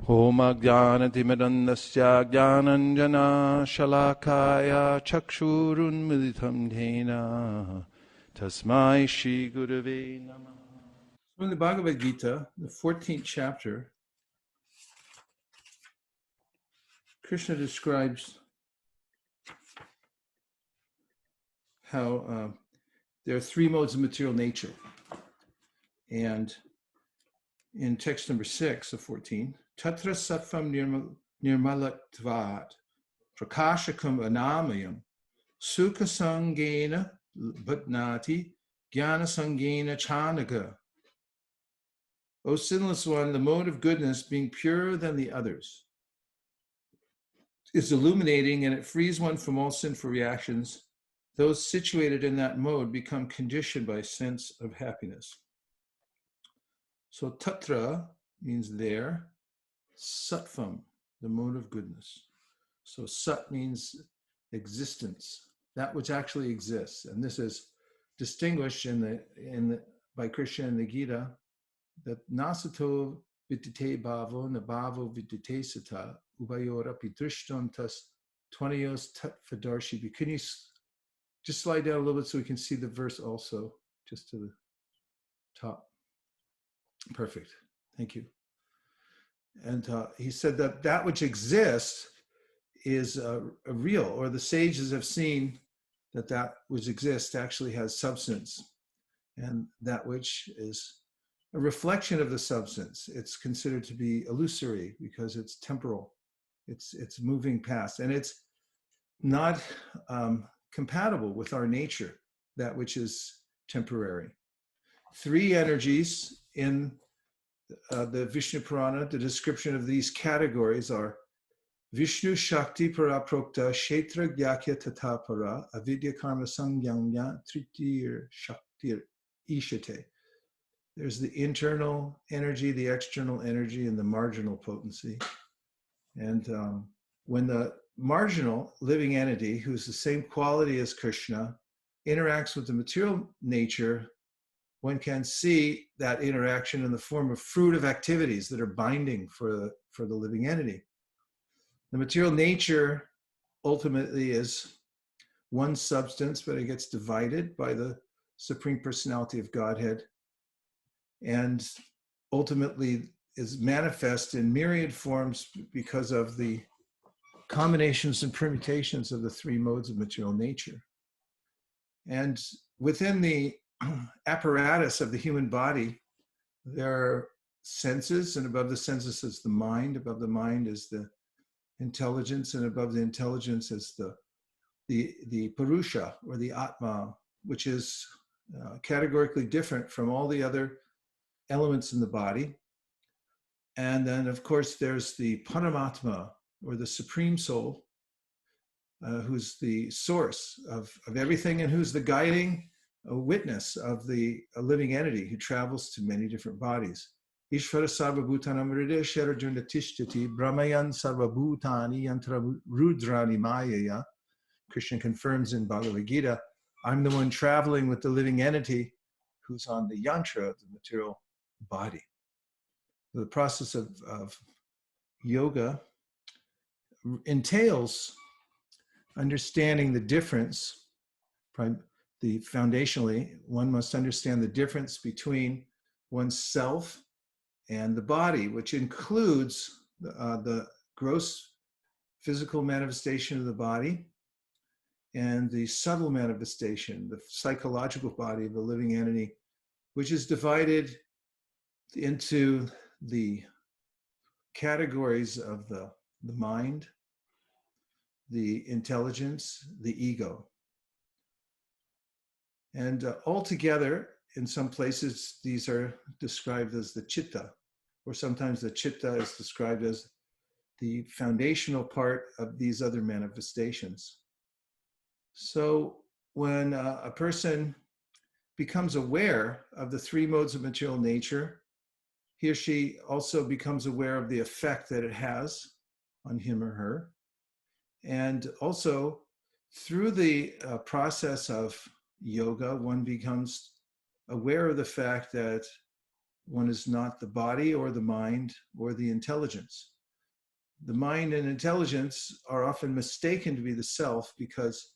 Om Ajnanatimidandasya Jnananjana Shalakaya Chakshurun Militam Dhena Tasmai Shri Gurave Namah. In the Bhagavad Gita, the 14th chapter, Krishna describes how there are three modes of material nature. And in text number 6 of 14, Tatra Sattvam Nirmalatvat Prakashakam Anamayam Sukha Sangena Bhatnati Jnana Sangena Chanaka. O sinless one, the mode of goodness, being purer than the others, is illuminating, and it frees one from all sinful reactions. Those situated in that mode become conditioned by sense of happiness. So tatra means there, sattvam, the mode of goodness. So sat means existence, that which actually exists. And this is distinguished by Krishna in the Gita, that nasato vidite bhavo na bhavo vidite sata ubayora pidrishtam tas tvanayos tat fadarshi. Can you just slide down a little bit so we can see the verse also, just to the top? Perfect. Thank you. And he said that which exists is a real, or the sages have seen that which exists actually has substance, and that which is a reflection of the substance, it's considered to be illusory because it's temporal, it's moving past, and it's not compatible with our nature, that which is temporary. Three energies in the Vishnu Purana, the description of these categories are Vishnu Shakti Paraprokta Kshetra Gyakya Tatapara Avidya Karma Sangyanya Tritir Shaktir Ishate. There's the internal energy, the external energy, and the marginal potency. And when the marginal living entity, who's the same quality as Krishna, interacts with the material nature, one can see that interaction in the form of fruitive activities that are binding for the living entity. The material nature ultimately is one substance, but it gets divided by the Supreme Personality of Godhead, and ultimately is manifest in myriad forms because of the combinations and permutations of the three modes of material nature. And within the apparatus of the human body, there are senses, and above the senses is the mind, above the mind is the intelligence, and above the intelligence is the Purusha, or the Atma, which is categorically different from all the other elements in the body. And then, of course, there's the Paramatma, or the Supreme Soul, who's the source of everything, and who's the guiding witness of the living entity who travels to many different bodies. Ishvara sarvabhutanam hrideshara jundatishtati brahmayan sarvabhutani yantra rudrani mayaya. Krishna confirms in Bhagavad Gita, I'm the one traveling with the living entity who's on the yantra of the material body. The process of yoga entails understanding the difference. Foundationally, one must understand the difference between oneself and the body, which includes the gross physical manifestation of the body and the subtle manifestation, the psychological body of the living entity, which is divided into the categories of the mind, the intelligence, the ego. And altogether, in some places, these are described as the chitta, or sometimes the chitta is described as the foundational part of these other manifestations. So when a person becomes aware of the three modes of material nature, he or she also becomes aware of the effect that it has on him or her. And also, through the process of yoga, one becomes aware of the fact that one is not the body or the mind or the intelligence. the mind and intelligence are often mistaken to be the self because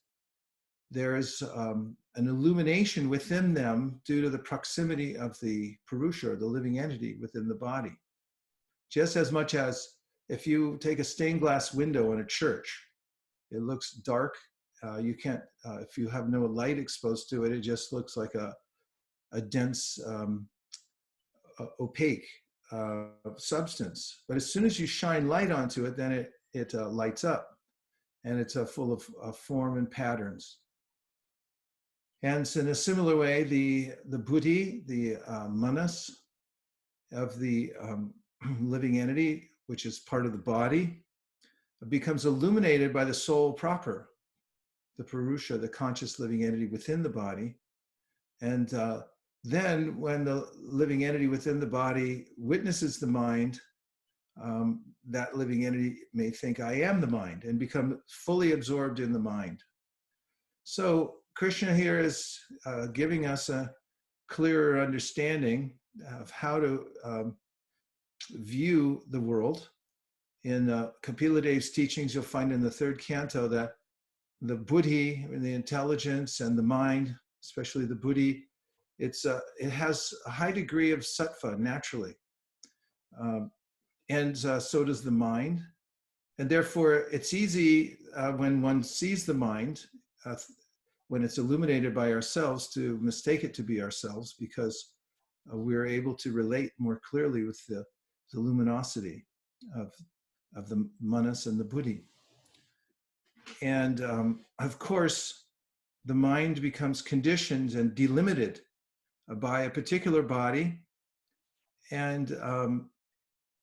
there is an illumination within them due to the proximity of the Purusha, or the living entity within the body. Just as much as if you take a stained glass window in a church, it looks dark. You can't, if you have no light exposed to it, it just looks like a dense, opaque substance. But as soon as you shine light onto it, then it lights up, and it's full of form and patterns. And so in a similar way, the buddhi, the manas of the living entity, which is part of the body, becomes illuminated by the soul proper, the Purusha, the conscious living entity within the body. And then when the living entity within the body witnesses the mind, that living entity may think, I am the mind, and become fully absorbed in the mind. So Krishna here is giving us a clearer understanding of how to view the world. In Kapila Dev's teachings, you'll find in the third canto that the buddhi, the intelligence, and the mind, especially the buddhi, it has a high degree of sattva naturally. And so does the mind. And therefore, it's easy when one sees the mind, when it's illuminated by ourselves, to mistake it to be ourselves, because we're able to relate more clearly with the luminosity of the manas and the buddhi. And of course, the mind becomes conditioned and delimited by a particular body, and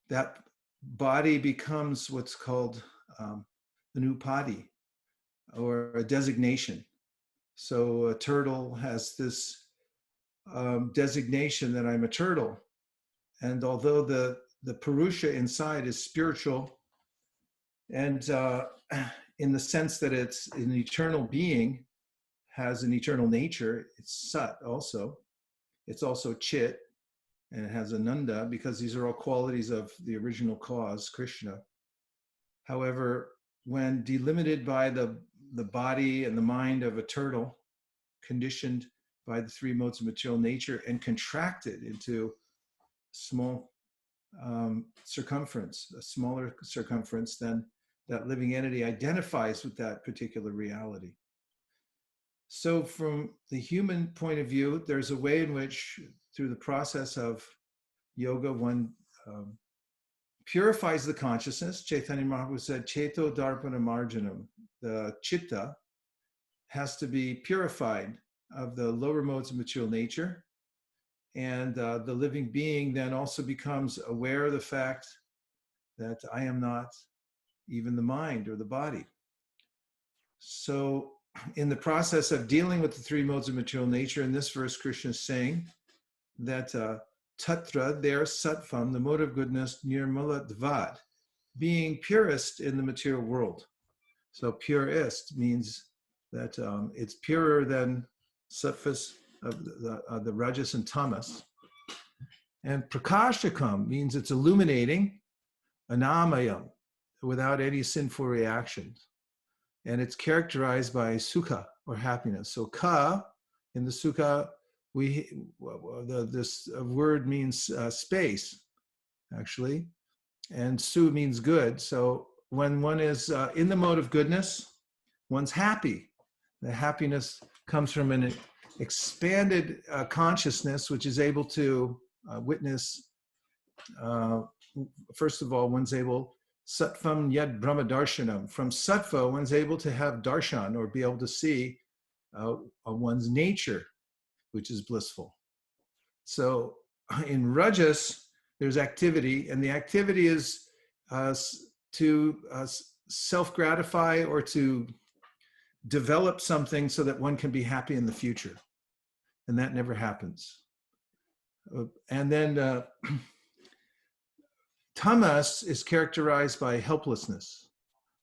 that body becomes what's called an upadi, or a designation. So a turtle has this designation that I'm a turtle. And although the Purusha inside is spiritual, and in the sense that it's an eternal being, has an eternal nature, it's Sat also. It's also Chit, and it has Ananda, because these are all qualities of the original cause, Krishna. However, when delimited by the body and the mind of a turtle, conditioned by the three modes of material nature, and contracted into small circumference, a smaller circumference, then that living entity identifies with that particular reality. So from the human point of view, there's a way in which, through the process of yoga, one purifies the consciousness. Chaitanya Mahaprabhu said, Cheto Darpana Marjanam. The chitta has to be purified of the lower modes of material nature. And the living being then also becomes aware of the fact that I am not even the mind or the body. So in the process of dealing with the three modes of material nature, in this verse, Krishna is saying that tatra, there, sattvam, the mode of goodness, nirmala dvad, being purest in the material world. So purest means that it's purer than sattvas of the rajas and tamas. And prakashakam means it's illuminating, anamayam, without any sinful reactions. And it's characterized by sukha, or happiness. So ka, in the sukha, this word means space, actually, and su means good. So when one is in the mode of goodness, one's happy. The happiness comes from an expanded consciousness, which is able to witness, first of all, one's able, sattvam yad brahma darshanam. From sattva, one's able to have darshan, or be able to see one's nature, which is blissful. So in rajas, there's activity, and the activity is to self-gratify, or to develop something so that one can be happy in the future. And that never happens. And then tamas is characterized by helplessness.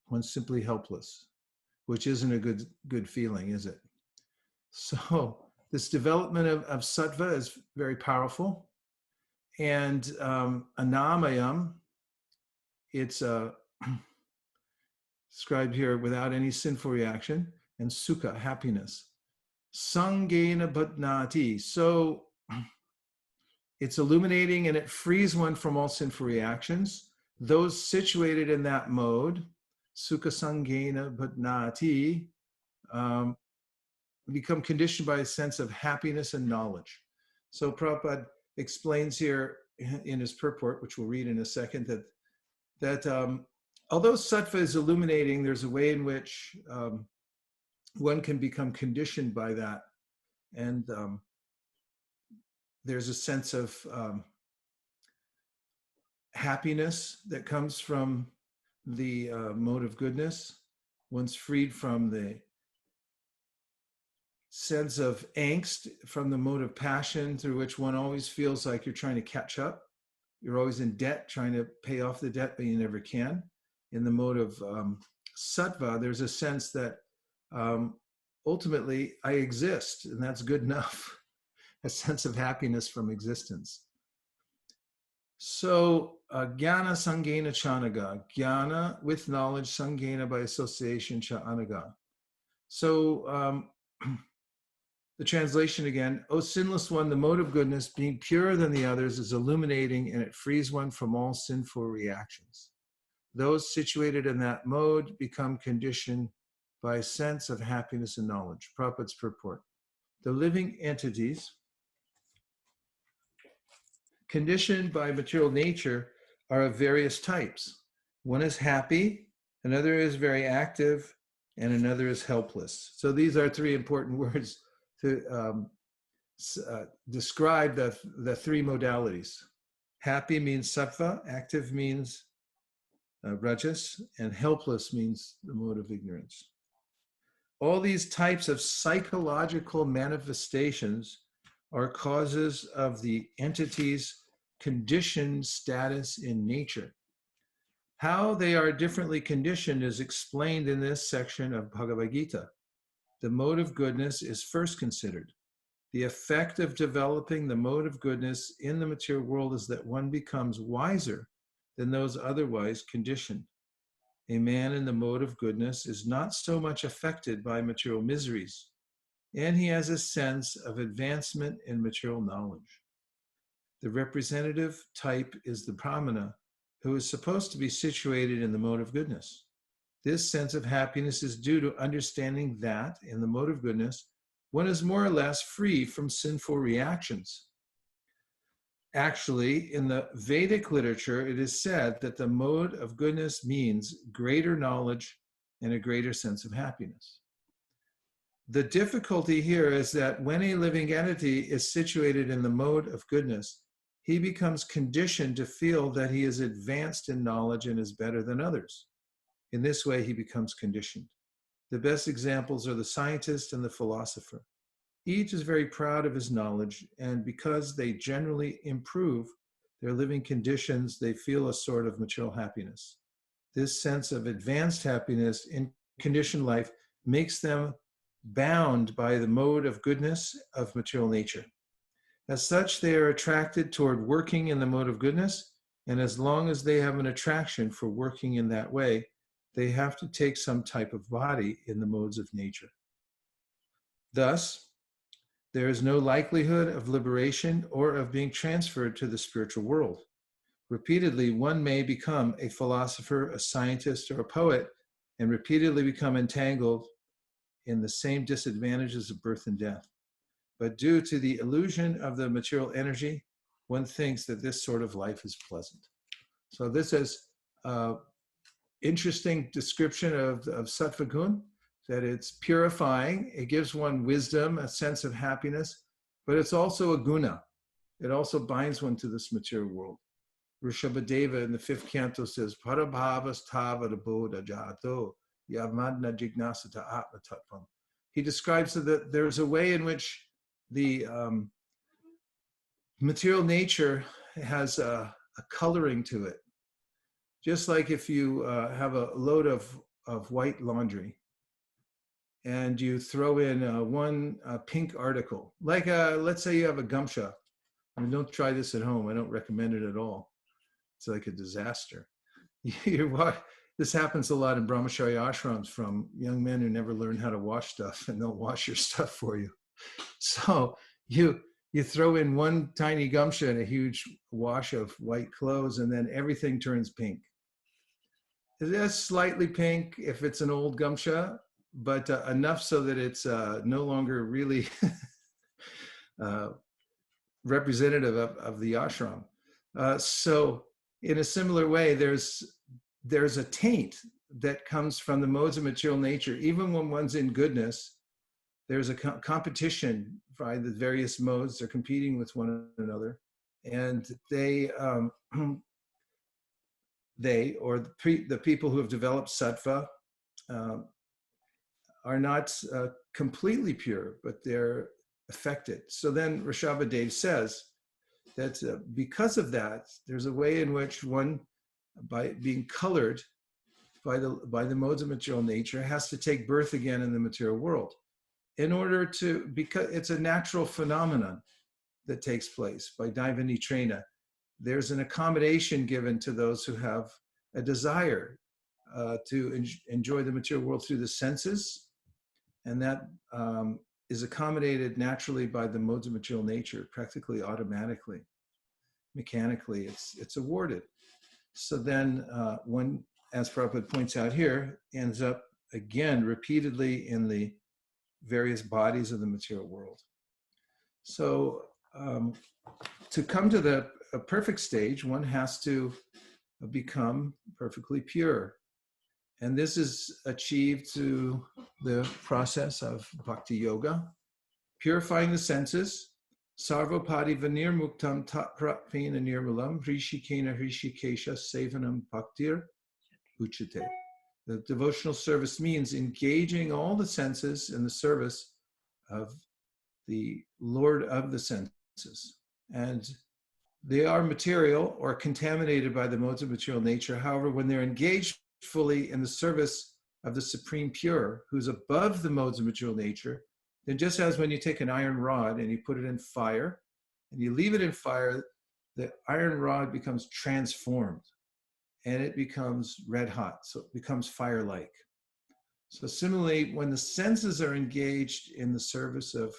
One's simply helpless, which isn't a good feeling, is it? So this development of sattva is very powerful. And anamayam, it's described here without any sinful reaction, and sukha, happiness. Sangena bhatnati. So it's illuminating and it frees one from all sinful reactions. Those situated in that mode, sukha sangena bhatnati, become conditioned by a sense of happiness and knowledge. So Prabhupada explains here in his purport, which we'll read in a second, that although sattva is illuminating, there's a way in which one can become conditioned by that. And there's a sense of happiness that comes from the mode of goodness. One's freed from the sense of angst from the mode of passion, through which one always feels like you're trying to catch up. You're always in debt, trying to pay off the debt, but you never can. In the mode of sattva, there's a sense that ultimately I exist, and that's good enough. A sense of happiness from existence. So jnana sangena chanaga, jnana with knowledge, sangena by association, cha anaga. So the translation again, O sinless one, the mode of goodness, being purer than the others, is illuminating and it frees one from all sinful reactions. Those situated in that mode become conditioned by a sense of happiness and knowledge. Prabhupada's purport. The living entities conditioned by material nature are of various types. One is happy, another is very active, and another is helpless. So these are three important words to describe the three modalities. Happy means sattva, active means rajas, and helpless means the mode of ignorance. All these types of psychological manifestations are causes of the entity's conditioned status in nature. How they are differently conditioned is explained in this section of Bhagavad Gita. The mode of goodness is first considered. The effect of developing the mode of goodness in the material world is that one becomes wiser than those otherwise conditioned. A man in the mode of goodness is not so much affected by material miseries, and he has a sense of advancement in material knowledge. The representative type is the Brahmana, who is supposed to be situated in the mode of goodness. This sense of happiness is due to understanding that, in the mode of goodness, one is more or less free from sinful reactions. Actually, in the Vedic literature, it is said that the mode of goodness means greater knowledge and a greater sense of happiness. The difficulty here is that when a living entity is situated in the mode of goodness, he becomes conditioned to feel that he is advanced in knowledge and is better than others. In this way, he becomes conditioned. The best examples are the scientist and the philosopher. Each is very proud of his knowledge, and because they generally improve their living conditions, they feel a sort of material happiness. This sense of advanced happiness in conditioned life makes them bound by the mode of goodness of material nature. As such, they are attracted toward working in the mode of goodness, and as long as they have an attraction for working in that way, they have to take some type of body in the modes of nature. Thus, there is no likelihood of liberation or of being transferred to the spiritual world. Repeatedly, one may become a philosopher, a scientist, or a poet, and repeatedly become entangled in the same disadvantages of birth and death. But due to the illusion of the material energy, one thinks that this sort of life is pleasant. So this is an interesting description of sattva gun, that it's purifying, it gives one wisdom, a sense of happiness, but it's also a guna. It also binds one to this material world. Rishabhadeva in the 5th canto says, Parabhavas tava bodha jato yamadna jignasata atma tattvam. He describes that there's a way in which the material nature has a coloring to it. Just like if you have a load of white laundry and you throw in one pink article, like let's say you have a gumsha. I mean, don't try this at home. I don't recommend it at all. It's like a disaster. this happens a lot in brahmacharya ashrams from young men who never learn how to wash stuff, and they'll wash your stuff for you. So you throw in one tiny gamsha and a huge wash of white clothes, and then everything turns pink. It's slightly pink if it's an old gamsha, but enough so that it's no longer really representative of the ashram. So in a similar way, there's a taint that comes from the modes of material nature. Even when one's in goodness, there's a competition by the various modes. They're competing with one another, and they or the people who have developed sattva are not completely pure, but they're affected. So then Rishabhadev says that because of that, there's a way in which one, by being colored by the modes of material nature, has to take birth again in the material world in order to, because it's a natural phenomenon that takes place by Daiva-nitrena. There's an accommodation given to those who have a desire to enjoy the material world through the senses, and that is accommodated naturally by the modes of material nature, practically automatically, mechanically, it's awarded. So then one, as Prabhupada points out here, ends up again repeatedly in the various bodies of the material world. So to come to the perfect stage, one has to become perfectly pure. And this is achieved through the process of bhakti yoga, purifying the senses. Sarvapadi vanir muktam tatprapena nirmalam hrishikena hrishikesha sevanam bhaktir uchate. The devotional service means engaging all the senses in the service of the Lord of the senses. And they are material or contaminated by the modes of material nature. However, when they're engaged fully in the service of the Supreme Pure, who's above the modes of material nature, then just as when you take an iron rod and you put it in fire and you leave it in fire, the iron rod becomes transformed and it becomes red hot. So it becomes fire-like. So similarly, when the senses are engaged in the service of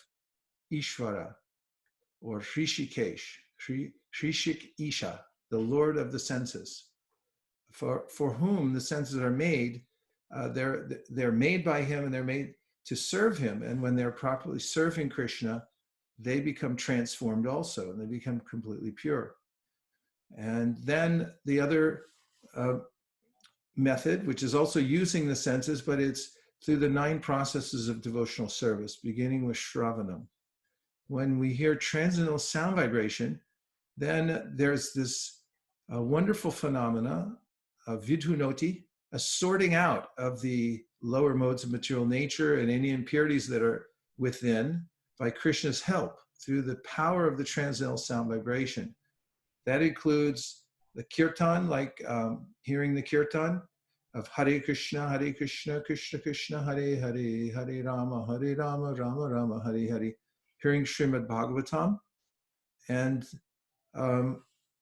Ishvara or Hrishikesh, Shrishik Isha, the Lord of the senses, for whom the senses are made, they're made by him and they're made to serve him. And when they're properly serving Krishna, they become transformed also, and they become completely pure. And then the other method, which is also using the senses, but it's through the 9 processes of devotional service, beginning with Shravanam. When we hear transcendental sound vibration, then there's this wonderful phenomena of vidhunoti, a sorting out of the lower modes of material nature and any impurities that are within by Krishna's help through the power of the transcendental sound vibration. That includes the kirtan, like hearing the kirtan of Hare Krishna, Krishna Krishna, Hare Hare, Hare Rama, Rama Rama, Hare Hare, hearing Srimad Bhagavatam, and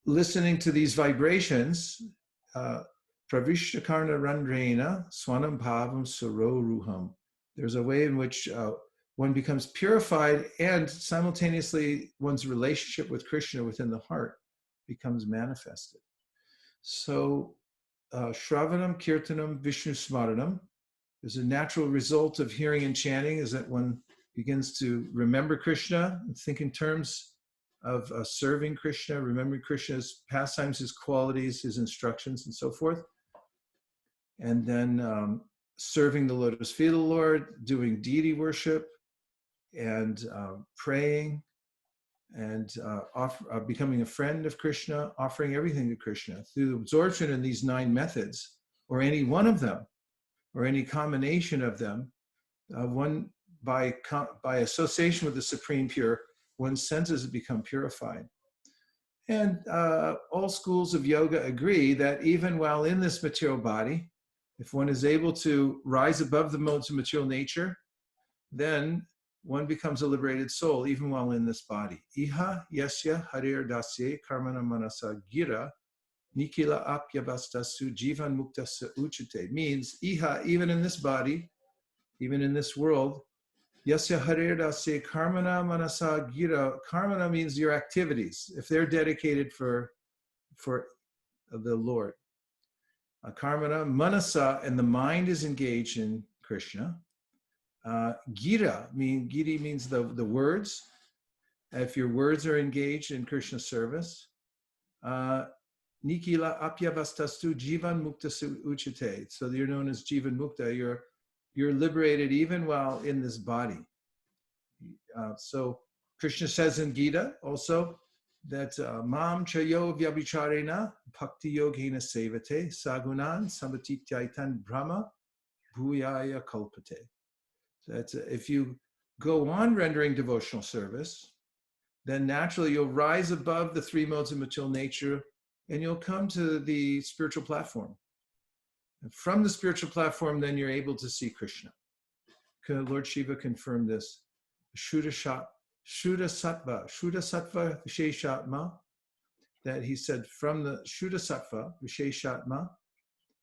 listening to these vibrations, Pravishtakarna Randrena, Swanam Bhavam Suro Ruham. There's a way in which one becomes purified, and simultaneously one's relationship with Krishna within the heart becomes manifested. So Shravanam, Kirtanam, Vishnu Smaranam is a natural result of hearing and chanting, is that one begins to remember Krishna and think in terms of serving Krishna, remembering Krishna's pastimes, his qualities, his instructions, and so forth. And then serving the lotus feet of the Lord, doing deity worship, and praying, and becoming a friend of Krishna, offering everything to Krishna. Through absorption in these 9 methods, or any one of them, or any combination of them, one by association with the Supreme Pure, one's senses become purified. And all schools of yoga agree that even while in this material body, if one is able to rise above the modes of material nature, then one becomes a liberated soul, even while in this body. Iha yasya harir dasye karmana manasa gira Nikila apyabastasu jivan muktasa uchite means iha, even in this body, even in this world. Yasya harirase karmana manasa gira. Karmana means your activities, if they're dedicated for the Lord. Karmana manasa, and the mind is engaged in Krishna. Giri means the words. If your words are engaged in Krishna service. Nikila apyavastastu jivan muktasu uchite. So you're known as jivan mukta. You're liberated even while in this body. So Krishna says in Gita also that mam chayo vyabhicharena bhakti yogena sevate sagunan samatityaitan brahma bhuyaya kalpate. That if you go on rendering devotional service, then naturally you'll rise above the three modes of material nature and you'll come to the spiritual platform. And from the spiritual platform, then you're able to see Krishna. Lord Shiva confirmed this. Shuddha Sattva Visheshatma, that he said from the Shuddha Sattva Visheshatma,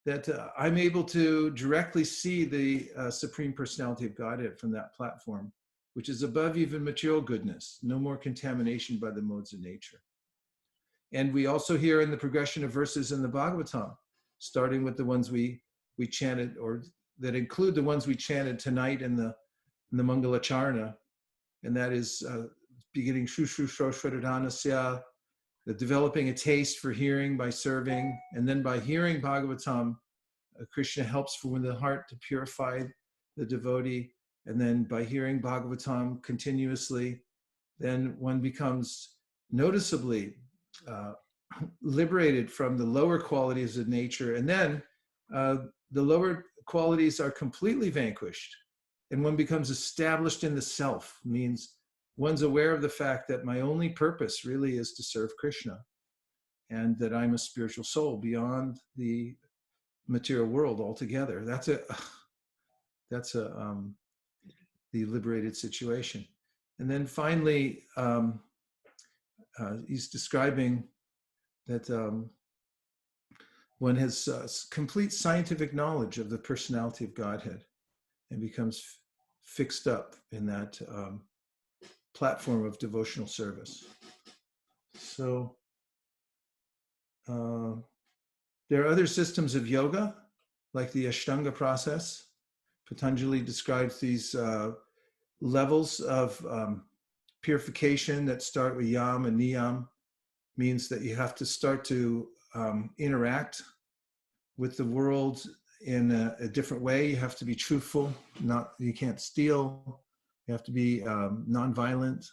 that I'm able to directly see the Supreme Personality of Godhead from that platform, which is above even material goodness, no more contamination by the modes of nature. And we also hear in the progression of verses in the Bhagavatam, starting with the ones we chanted, or that include the ones we chanted tonight in the Mangala Charana, and that is beginning Shushrushoshvaradanasya, the developing a taste for hearing by serving, and then by hearing Bhagavatam, Krishna helps for the heart to purify the devotee, and then by hearing Bhagavatam continuously, then one becomes noticeably liberated from the lower qualities of nature, and then the lower qualities are completely vanquished, and one becomes established in the self, means one's aware of the fact that my only purpose really is to serve Krishna, and that I'm a spiritual soul beyond the material world altogether. That's the liberated situation. And then finally, he's describing that one has complete scientific knowledge of the personality of Godhead and becomes fixed up in that platform of devotional service. So there are other systems of yoga, like the Ashtanga process. Patanjali describes these levels of purification that start with yam and niyam, means that you have to start to interact with the world in a different way. You have to be truthful, you can't steal, you have to be nonviolent,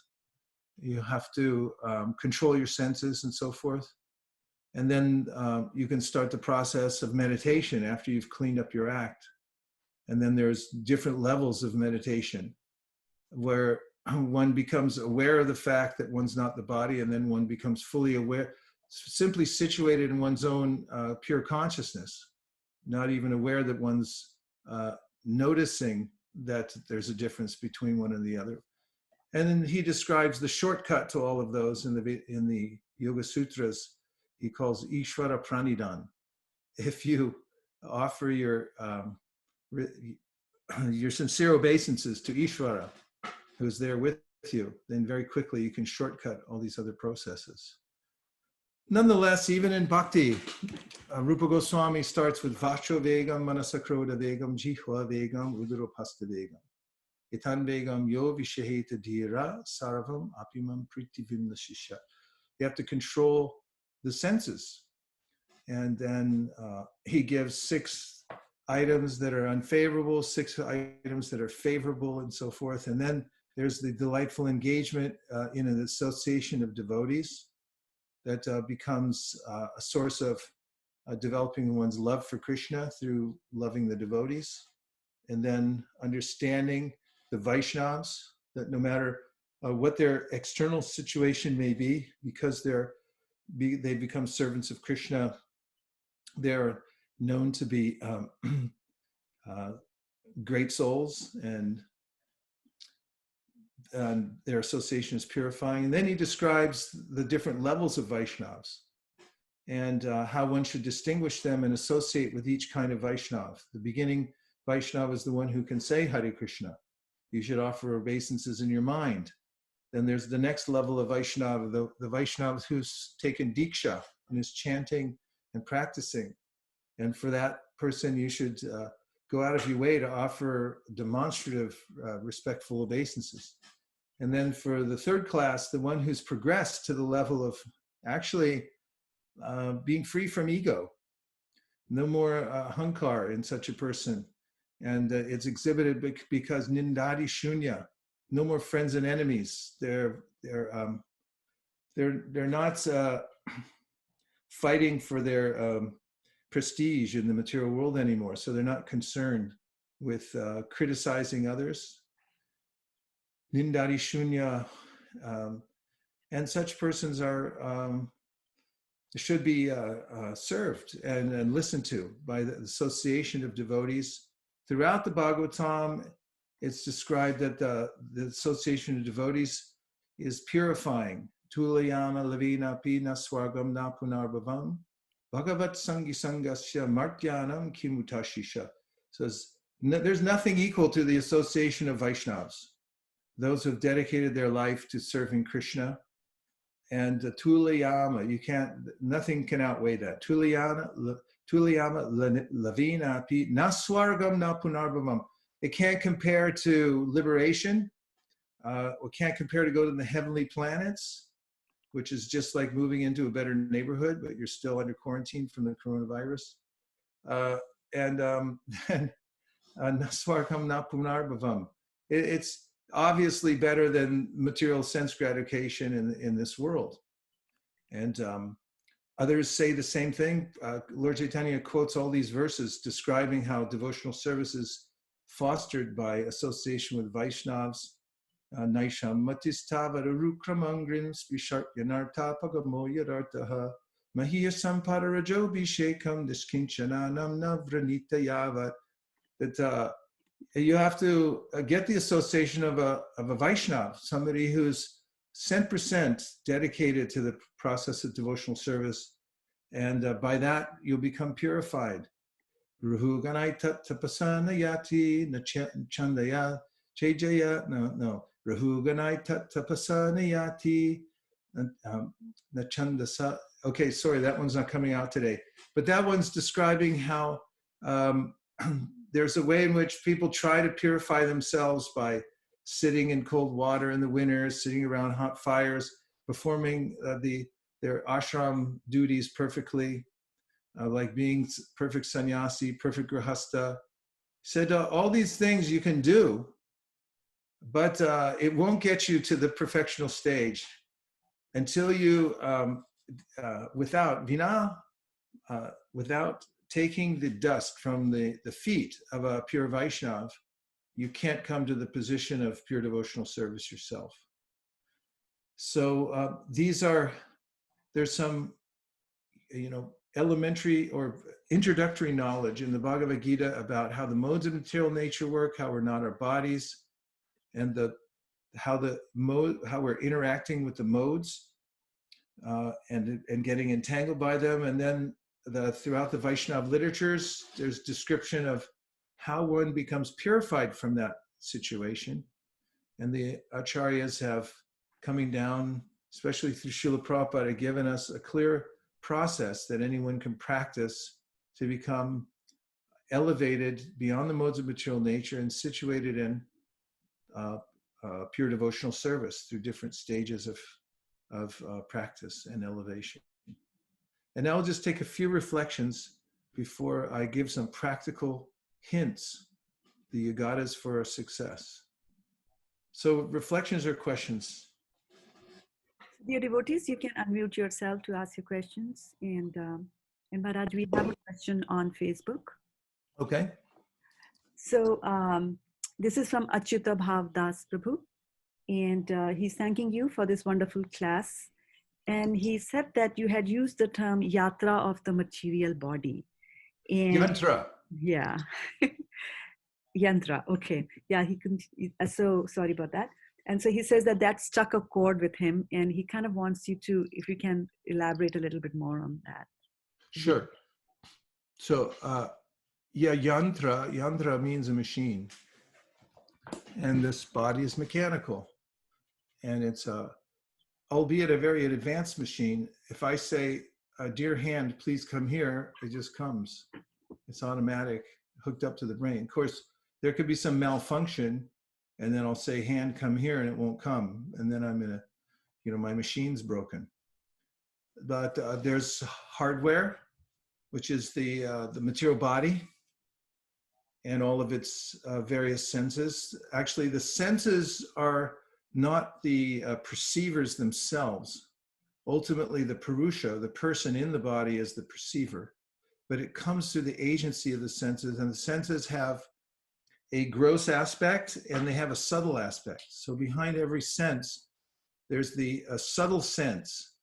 you have to control your senses and so forth. And then you can start the process of meditation after you've cleaned up your act. And then there's different levels of meditation where one becomes aware of the fact that one's not the body, and then one becomes fully aware, simply situated in one's own pure consciousness, not even aware that one's noticing that there's a difference between one and the other. And then he describes the shortcut to all of those in the Yoga Sutras. He calls Ishvara Pranidan. If you offer your sincere obeisances to Ishvara, who's there with you, then very quickly you can shortcut all these other processes. Nonetheless, even in bhakti, Rupa Goswami starts with Vacho Vegam, Manasakroda Vegam, Jihva Vegam, Udaropasta Vegam. Itan Vegam Yo Vishaheta Dhira, Sarvam Apimam Pritivimna Shisha. You have to control the senses. And then he gives 6 items that are unfavorable, 6 items that are favorable, and so forth. And then there's the delightful engagement in an association of devotees that becomes a source of developing one's love for Krishna through loving the devotees. And then understanding the Vaishnavas, that no matter what their external situation may be, because they become servants of Krishna, they're known to be great souls, and their association is purifying. And then he describes the different levels of Vaishnavas. and how one should distinguish them and associate with each kind of Vaishnav. The beginning Vaishnav is the one who can say Hare Krishna. You should offer obeisances in your mind. Then there's the next level of Vaishnav, the Vaishnav who's taken Diksha and is chanting and practicing. And for that person, you should go out of your way to offer demonstrative, respectful obeisances. And then for the third class, the one who's progressed to the level of actually being free from ego. No more hankar in such a person. And it's exhibited because nindadi shunya, no more friends and enemies. They're not fighting for their prestige in the material world anymore. So they're not concerned with criticizing others. Nindadi shunya, and such persons are should be served and listened to by the association of devotees. Throughout the Bhagavatam, it's described that the association of devotees is purifying. Tulayana lavina pina swargam na punarbhavam bhagavat sangi sangasya martyanam kimutashisha. So there's nothing equal to the association of Vaishnavas, those who have dedicated their life to serving Krishna. And Tulayama, nothing can outweigh that. Tulayama lavina pi naswargam na punarbhavam. It can't compare to liberation. Or can't compare to go to the heavenly planets, which is just like moving into a better neighborhood, but you're still under quarantine from the coronavirus. Naswargam na punarbhavam. It's obviously better than material sense gratification in this world. And others say the same thing. Lord Chaitanya quotes all these verses describing how devotional service is fostered by association with Vaishnavas. Naisham matistavara rukramangrim spishartyanarta pagamo yadartaha mahiya sampadarajo bhishekam diskinchananam navranita yavat. That you have to get the association of a Vaishnav, somebody who's 100% dedicated to the process of devotional service. And by that, you'll become purified. Ruhu ganai tapasana yati chandaya chejaya. No. Ruhu ganai tapasana yati nachandasa. Okay, sorry, that one's not coming out today. But that one's describing how there's a way in which people try to purify themselves by sitting in cold water in the winter, sitting around hot fires, performing their ashram duties perfectly, like being perfect sannyasi, perfect grihasta. Said all these things you can do, but it won't get you to the perfectional stage until you, without taking the dust from the feet of a pure Vaishnav, you can't come to the position of pure devotional service yourself. So there's some, elementary or introductory knowledge in the Bhagavad Gita about how the modes of material nature work, how we're not our bodies, and how we're interacting with the modes and getting entangled by them. And then throughout the Vaishnava literatures, there's description of how one becomes purified from that situation. And the acharyas have, coming down, especially through Srila Prabhupada, given us a clear process that anyone can practice to become elevated beyond the modes of material nature and situated in pure devotional service through different stages of practice and elevation. And now I'll just take a few reflections before I give some practical hints, the Yogadas for success. So reflections or questions? Dear devotees, you can unmute yourself to ask your questions. And Maharaj, we have a question on Facebook. Okay. So this is from Achyuta Bhav Das Prabhu. And he's thanking you for this wonderful class. And he said that you had used the term yatra of the material body. And Yantra. Yeah. Yantra. Okay. Yeah, so sorry about that. And so he says that that struck a chord with him, and he kind of wants you to, if you can elaborate a little bit more on that. Sure. So, yeah, yantra means a machine. And this body is mechanical. And it's albeit a very advanced machine. If I say, dear hand, please come here, it just comes. It's automatic, hooked up to the brain. Of course, there could be some malfunction, and then I'll say, hand, come here, and it won't come. And then I'm in a, my machine's broken. But there's hardware, which is the material body and all of its various senses. Actually, the senses are not the perceivers themselves. Ultimately, the purusha, the person in the body, is the perceiver, but it comes through the agency of the senses, and the senses have a gross aspect and they have a subtle aspect. So behind every sense, there's the subtle sense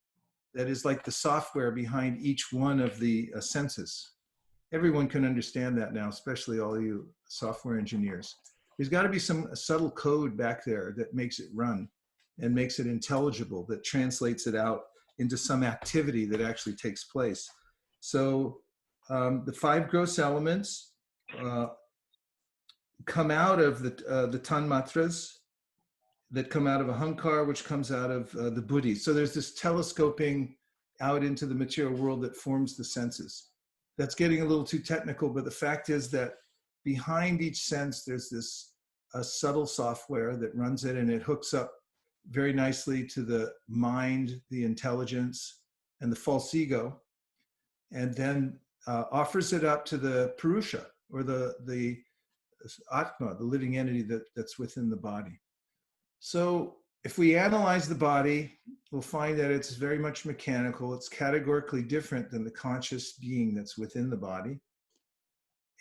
that is like the software behind each one of the senses. Everyone can understand that now, especially all you software engineers. There's got to be some subtle code back there that makes it run and makes it intelligible, that translates it out into some activity that actually takes place. So the 5 gross elements come out of the tanmatras, that come out of ahankar, which comes out of the buddhi. So there's this telescoping out into the material world that forms the senses. That's getting a little too technical, but the fact is that behind each sense, there's this subtle software that runs it, and it hooks up very nicely to the mind, the intelligence, and the false ego, and then offers it up to the purusha, or the atma, the living entity that's within the body. So if we analyze the body, we'll find that it's very much mechanical. It's categorically different than the conscious being that's within the body.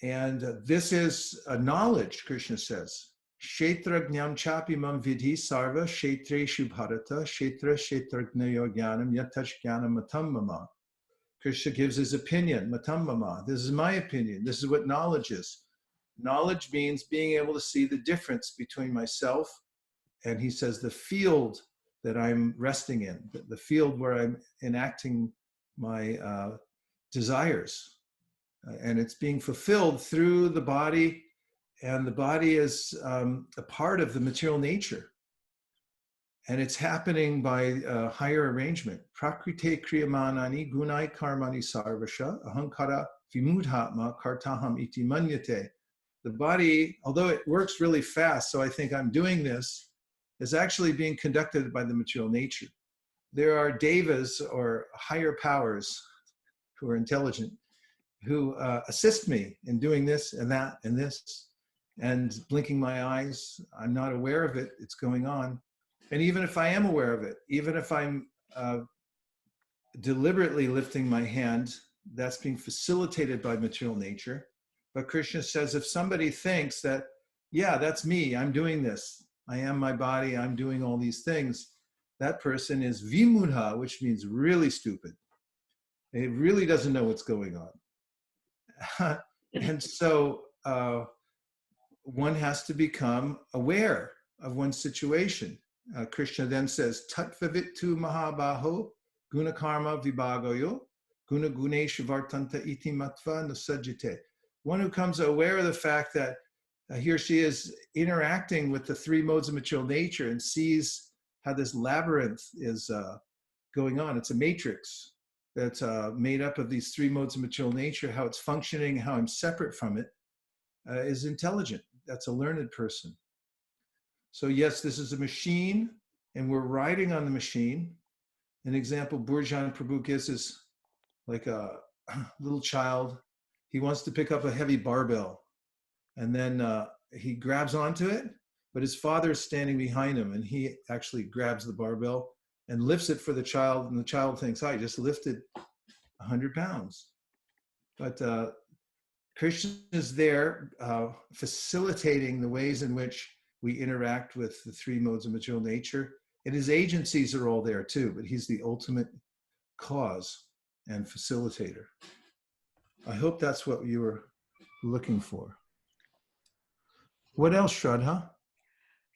And this is a knowledge, Krishna says. Kshetra jnam chapi mam vidhi sarva kshetreshu bharata kshetragnayo jnanam yatash jnanam matam mama. Krishna gives his opinion, matam mama. This is my opinion. This is what knowledge is. Knowledge means being able to see the difference between myself and, he says, the field that I'm resting in, the field where I'm enacting my desires. And it's being fulfilled through the body, and the body is a part of the material nature. And it's happening by higher arrangement. Prakrite kriyamanani gunai karmani sarvasha ahankara vimudhatma kartaham iti manyate. The body, although it works really fast, so I think I'm doing this, is actually being conducted by the material nature. There are devas, or higher powers, who are intelligent, who assist me in doing this and that and this, and blinking my eyes. I'm not aware of it, it's going on. And even if I am aware of it, even if I'm deliberately lifting my hand, that's being facilitated by material nature. But Krishna says, if somebody thinks that, yeah, that's me, I'm doing this, I am my body, I'm doing all these things, that person is vimudha, which means really stupid. It really doesn't know what's going on. And so one has to become aware of one's situation. Krishna then says, Tatvavittu mahabaho gunakarma vibhagoyo guna guneshu vartanta iti matva nasajjate. One who comes aware of the fact that he or she is interacting with the 3 modes of material nature and sees how this labyrinth is going on. It's a matrix that's made up of these 3 modes of material nature, how it's functioning, how I'm separate from it, is intelligent. That's a learned person. So yes, this is a machine, and we're riding on the machine. An example Burjan Prabhu gives is like a little child. He wants to pick up a heavy barbell, and then he grabs onto it, but his father is standing behind him, and he actually grabs the barbell and lifts it for the child, and the child thinks, I just lifted 100 pounds. But Krishna is there facilitating the ways in which we interact with the 3 modes of material nature. And his agencies are all there too, but he's the ultimate cause and facilitator. I hope that's what you were looking for. What else, Shraddha?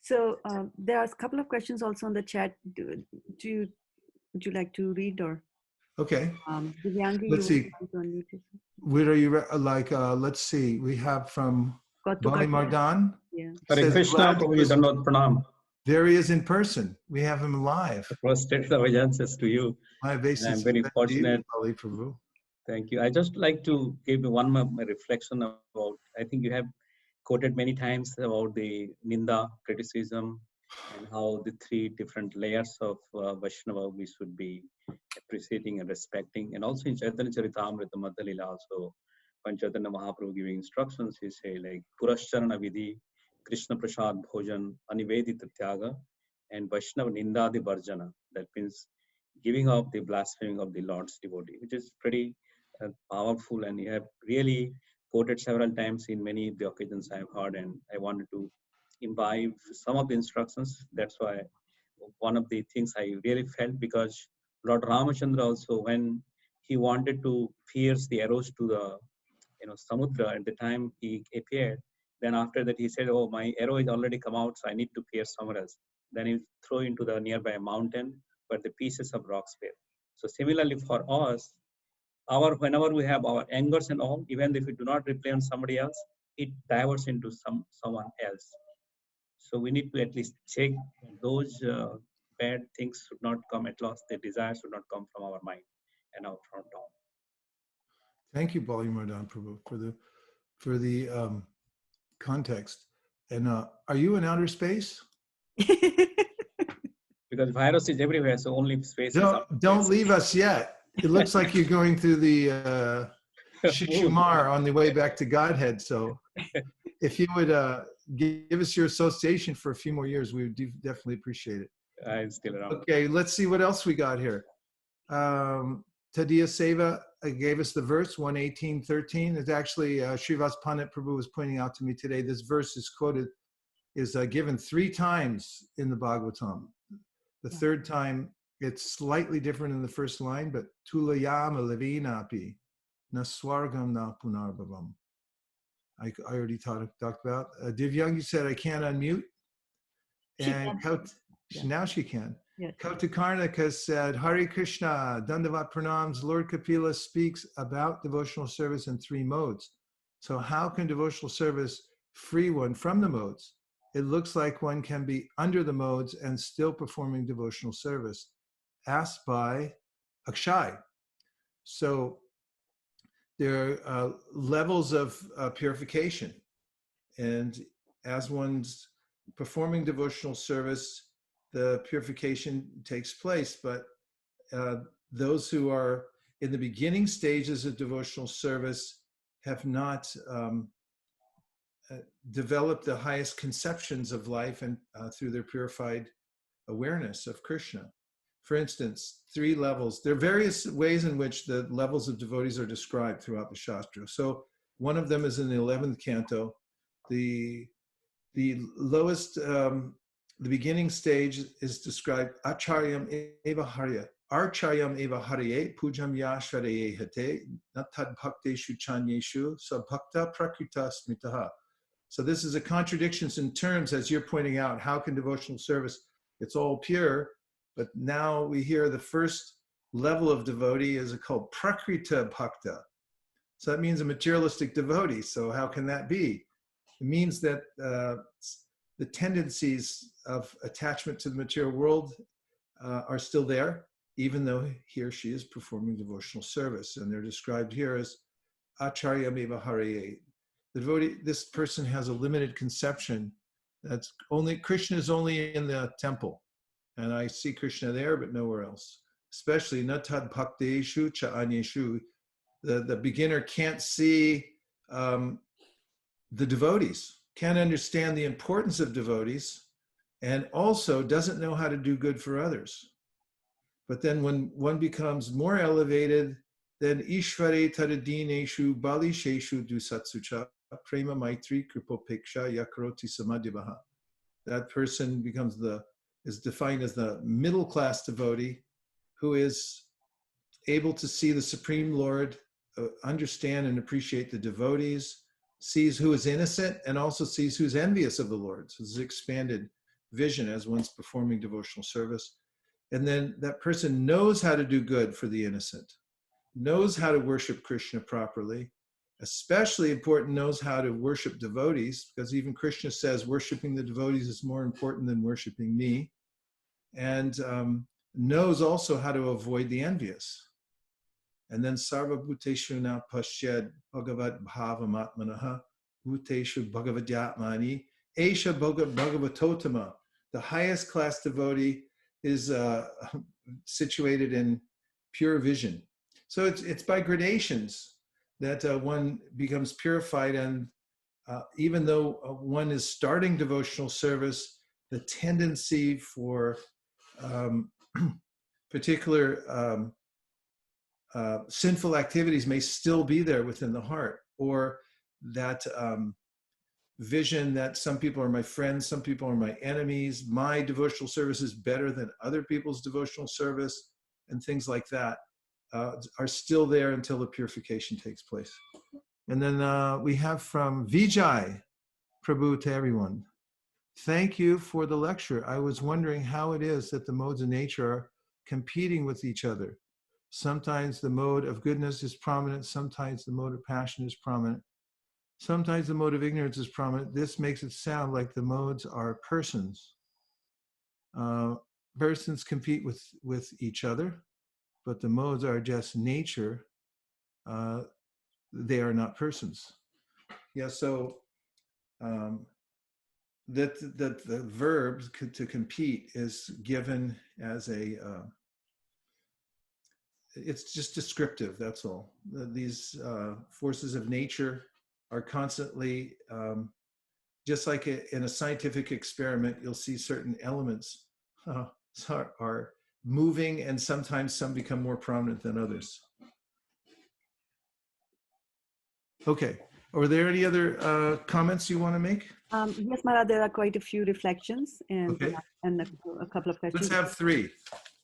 So there are a couple of questions also on the chat. Would you like to read, or Okay, Divyangi, you let's would see. like to unmute yourself? Where are you? Let's see. We have from Got to Bali cut. Mardan. Yeah. Hare Says Krishna, glad Prabhuji Dhanavad Pranam. there he is in person. We have him live. Prostrate obeisances to you. My I'm Vaisesika very to you, fortunate. Bali Prabhu. Thank you. I just like to give you one my reflection about, I think you have quoted many times about the Ninda, criticism, and how the three different layers of Vaishnava we should be appreciating and respecting. And also in Chaitanya Charitamrita Madhya Lila also, when Chaitanya Mahaprabhu giving instructions, he say like Purascharana Vidhi, Krishna Prasad Bhojan, Anivedita Tyaga, and Vaishnava Nindadi Varjana. That means giving up the blaspheming of the Lord's devotee, which is pretty powerful. And you have really quoted several times in many of the occasions I've heard, and I wanted to imbibe some of the instructions. That's why one of the things I really felt, because Lord Ramachandra also, when he wanted to pierce the arrows to the Samudra at the time he appeared, then after that he said, "Oh, my arrow is already come out, so I need to pierce somewhere else." Then he throw into the nearby mountain where the pieces of rocks were. So similarly for us, whenever we have our angers and all, even if we do not reply on somebody else, it diverts into someone else. So we need to at least check those bad things should not come at last. The desires should not come from our mind and our front down. Thank you, Bali Mardan Prabhu, for the context. And are you in outer space? Because virus is everywhere, so only space is up. Don't leave us yet. It looks like you're going through the Shishumar on the way back to Godhead. So if you would give us your association for a few more years, we would definitely appreciate it. I'm still around. Okay, let's see what else we got here. Tadiya Seva gave us the verse 118:13. It's actually Srivas Pandit Prabhu was pointing out to me today. This verse is quoted, is given 3 times in the Bhagavatam. The third time, it's slightly different in the first line, but Tulayama Levinapi na Swargam na Punarbhavam. I already talked about. Divyang, you said I can't unmute. And now she can. Yes. Kautakarnika said, Hare Krishna, Dandavat Pranams, Lord Kapila speaks about devotional service in 3 modes. So how can devotional service free one from the modes? It looks like one can be under the modes and still performing devotional service. Asked by Akshay. So there are levels of purification. And as one's performing devotional service, the purification takes place. But those who are in the beginning stages of devotional service have not developed the highest conceptions of life and through their purified awareness of Krishna. For instance, 3 levels. There are various ways in which the levels of devotees are described throughout the Shastra. So one of them is in the 11th canto. The lowest, the beginning stage is described Acharyam eva harya. Archayam eva harye pujam yashvaraye hate natad bhakteshu chanyeshu sabhakta prakrita smitaha. So this is a contradictions in terms, as you're pointing out. How can devotional service, it's all pure, but now we hear the first level of devotee is called prakrita bhakta. So that means a materialistic devotee. So how can that be? It means that the tendencies of attachment to the material world are still there, even though he or she is performing devotional service. And they're described here as acharya meva haraye. The devotee, this person has a limited conception. That's only, Krishna is only in the temple. And I see Krishna there, but nowhere else. Especially natad bhakteshu cha anyeshu. The beginner can't see the devotees, can't understand the importance of devotees, and also doesn't know how to do good for others. But then when one becomes more elevated, then Ishvare Tadadineshu Balisheshu Dusatsucha Prema Maitri Kripopeksha Yakaroti Samadhivaha. That person is defined as the middle class devotee who is able to see the Supreme Lord, understand and appreciate the devotees, sees who is innocent, and also sees who's envious of the Lord. So this is expanded vision as one's performing devotional service. And then that person knows how to do good for the innocent, knows how to worship Krishna properly, especially important, knows how to worship devotees, because even Krishna says worshiping the devotees is more important than worshiping me, and knows also how to avoid the envious. And then Sarva Bhuteshu na Pashyad Bhagavat Bhavamatmanaha Bhuteshu Bhagavadyatmani Esha Bhagavatotama. The highest class devotee is situated in pure vision. So it's by gradations that one becomes purified, and even though one is starting devotional service, the tendency for particular sinful activities may still be there within the heart, or that vision that some people are my friends, some people are my enemies, my devotional service is better than other people's devotional service, and things like that are still there until the purification takes place. And then we have from Vijay Prabhu to everyone. Thank you for the lecture. I was wondering how it is that the modes of nature are competing with each other. Sometimes the mode of goodness is prominent, sometimes the mode of passion is prominent, sometimes the mode of ignorance is prominent. This makes it sound like the modes are persons. Persons compete with each other, but the modes are just nature. They are not persons. Yeah, so that the verb to compete is given as a it's just descriptive, that's all. These forces of nature are constantly, just like in a scientific experiment, you'll see certain elements are moving, and sometimes some become more prominent than others. Okay, are there any other comments you want to make? Yes, Mara, there are quite a few reflections and, Okay. and a couple of questions. Let's have 3,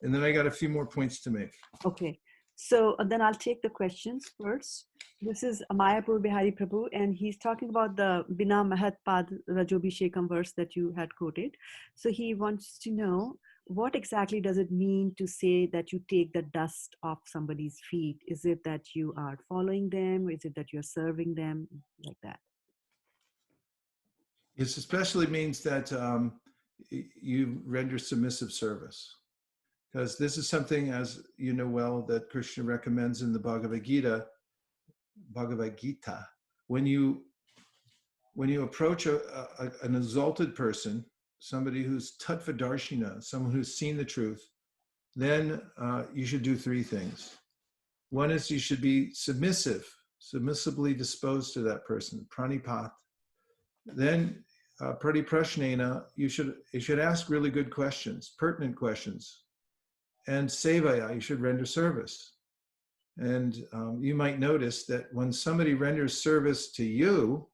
and then I got a few more points to make. Okay, so then I'll take the questions first. This is Mayapur Bihari Prabhu, and he's talking about the Bina Mahat Pad Rajobhishekam verse that you had quoted. So he wants to know, what exactly does it mean to say that you take the dust off somebody's feet? Is it that you are following them? Is it that you're serving them, like that? It especially means that you render submissive service. Because this is something, as you know well, that Krishna recommends in the Bhagavad Gita. When you approach an exalted person, somebody who's tattvadarshina, someone who's seen the truth, then you should do 3 things. One is you should be submissively disposed to that person, pranipat. Then pratiprashnena, you should ask really good questions, pertinent questions. And sevaya, you should render service. And you might notice that when somebody renders service to you,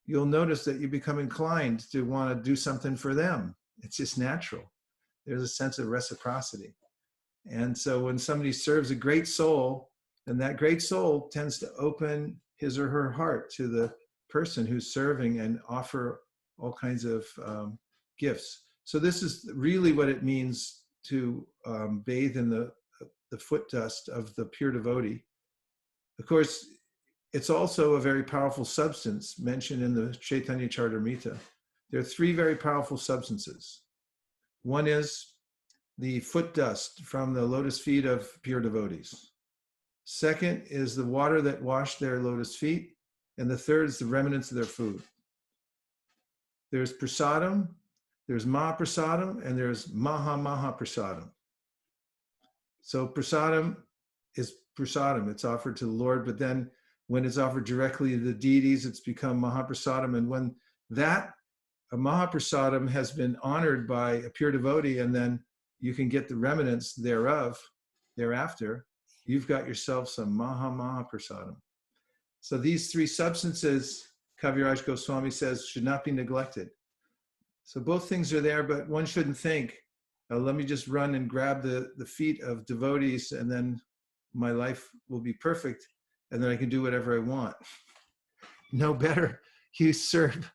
you'll notice that you become inclined to want to do something for them. It's just natural. There's a sense of reciprocity. And so when somebody serves a great soul, then that great soul tends to open his or her heart to the person who's serving and offer all kinds of gifts. So this is really what it means to bathe in the foot dust of the pure devotee. Of course, it's also a very powerful substance mentioned in the Chaitanya Charitamrita. There are 3 very powerful substances. One is the foot dust from the lotus feet of pure devotees. Second is the water that washed their lotus feet. And the third is the remnants of their food. There's prasadam, there's mahaprasadam, and there's mahaprasadam. So prasadam is prasadam. It's offered to the Lord, but then when it's offered directly to the deities, it's become mahaprasadam. And when that mahaprasadam has been honored by a pure devotee, and then you can get the remnants thereafter, you've got yourself some mahaprasadam. So these 3 substances, Kaviraj Goswami says, should not be neglected. So both things are there, but one shouldn't think, let me just run and grab the feet of devotees and then my life will be perfect and then I can do whatever I want. No, better you serve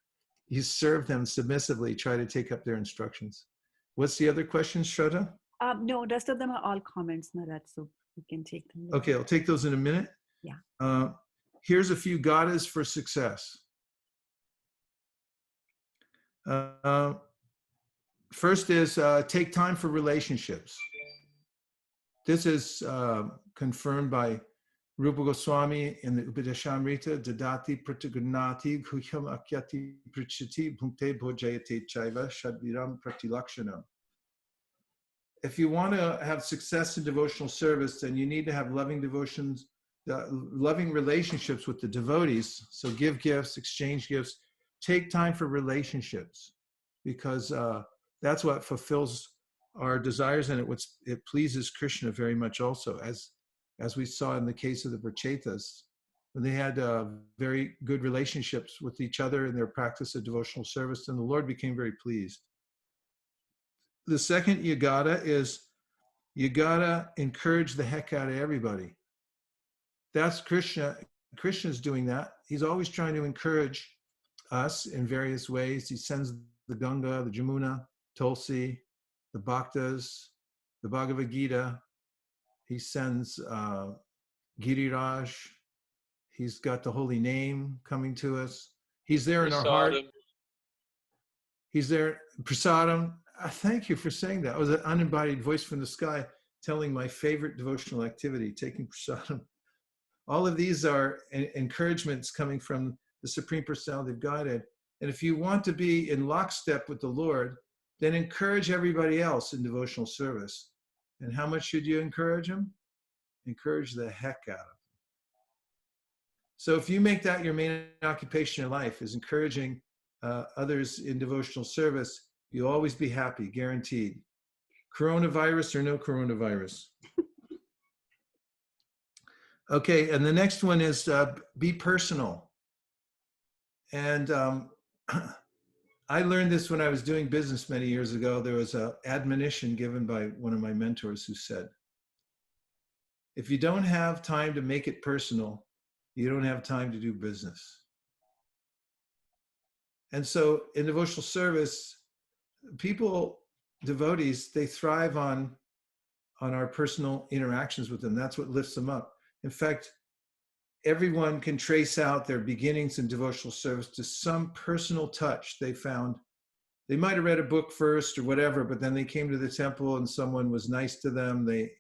you serve them submissively, try to take up their instructions. What's the other question, Shraddha? No, rest of them are all comments, Maharaj, so you can take them later. Okay, I'll take those in a minute. Yeah. Here's a few gathas for success. First is take time for relationships. This is confirmed by Rupa Goswami in the Upadeshamrita, Dadati Pratigunati Guhyam Akyati Prichiti Bhunte Bhojayate Chaiva Shadviram Pratilakshanam. If you want to have success in devotional service, then you need to have loving devotions, loving relationships with the devotees. So give gifts, exchange gifts, take time for relationships, because that's what fulfills our desires, and it pleases Krishna very much also, as we saw in the case of the Prachetas, when they had very good relationships with each other in their practice of devotional service, and the Lord became very pleased. The second yagata is you gotta encourage the heck out of everybody. That's Krishna. Krishna's doing that. He's always trying to encourage us in various ways. He sends the Ganga, the Jamuna, Tulsi, the Bhaktas, the Bhagavad Gita. He sends Giriraj. He's got the holy name coming to us. He's there in our heart. He's there. Prasadam. Thank you for saying that. It was an unembodied voice from the sky telling my favorite devotional activity, taking prasadam. All of these are encouragements coming from the Supreme Personality of Godhead. And if you want to be in lockstep with the Lord, then encourage everybody else in devotional service. And how much should you encourage them? Encourage the heck out of them. So if you make that your main occupation in life, is encouraging others in devotional service, you'll always be happy, guaranteed. Coronavirus or no coronavirus. Okay, and the next one is be personal. And I learned this when I was doing business many years ago. There was an admonition given by one of my mentors who said, if you don't have time to make it personal, you don't have time to do business. And so in devotional service, people, devotees, they thrive on our personal interactions with them. That's what lifts them up. In fact, everyone can trace out their beginnings in devotional service to some personal touch they found. They might have read a book first or whatever, but then they came to the temple and someone was nice to them. They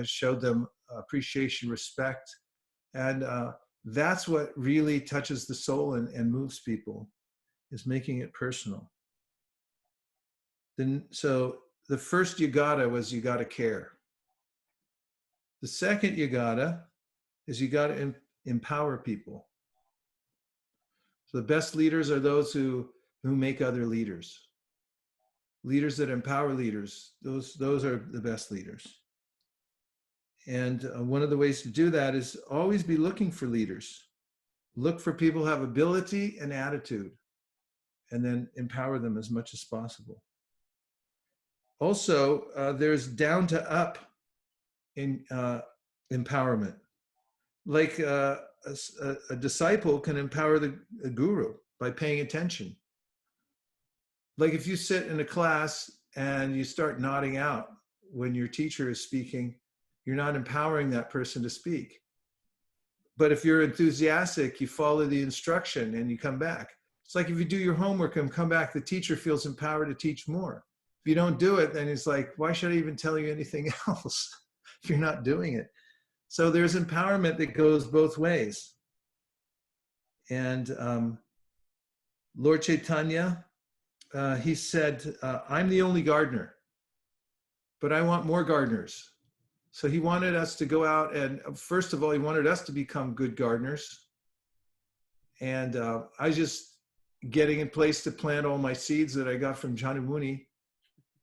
showed them appreciation, respect. And that's what really touches the soul and moves people, is making it personal. Then, so the first yagata was you gotta care. The second yagata is you gotta empower people. So the best leaders are those who make other leaders. Leaders that empower leaders, those are the best leaders. And one of the ways to do that is always be looking for leaders. Look for people who have ability and attitude, and then empower them as much as possible. Also, there's down to up in empowerment. Like a disciple can empower the guru by paying attention. Like if you sit in a class and you start nodding out when your teacher is speaking, you're not empowering that person to speak. But if you're enthusiastic, you follow the instruction and you come back. It's like if you do your homework and come back, the teacher feels empowered to teach more. If you don't do it, then it's like, why should I even tell you anything else if you're not doing it? So there's empowerment that goes both ways. And Lord Chaitanya, he said, I'm the only gardener, but I want more gardeners. So he wanted us to go out and, first of all, he wanted us to become good gardeners. And I was just getting in place to plant all my seeds that I got from Janamuni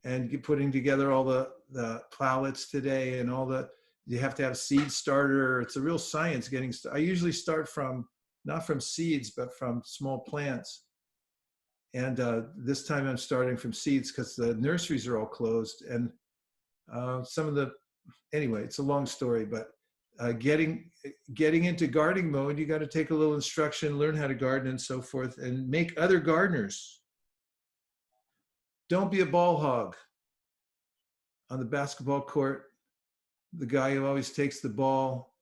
and putting together all the plowlets today and all the, you have to have seed starter. It's a real science getting started. I usually start from, not from seeds, but from small plants. And this time I'm starting from seeds because the nurseries are all closed. And some of the, anyway, it's a long story, but getting into gardening mode, you got to take a little instruction, learn how to garden and so forth, and make other gardeners. Don't be a ball hog on the basketball court. The guy who always takes the ball,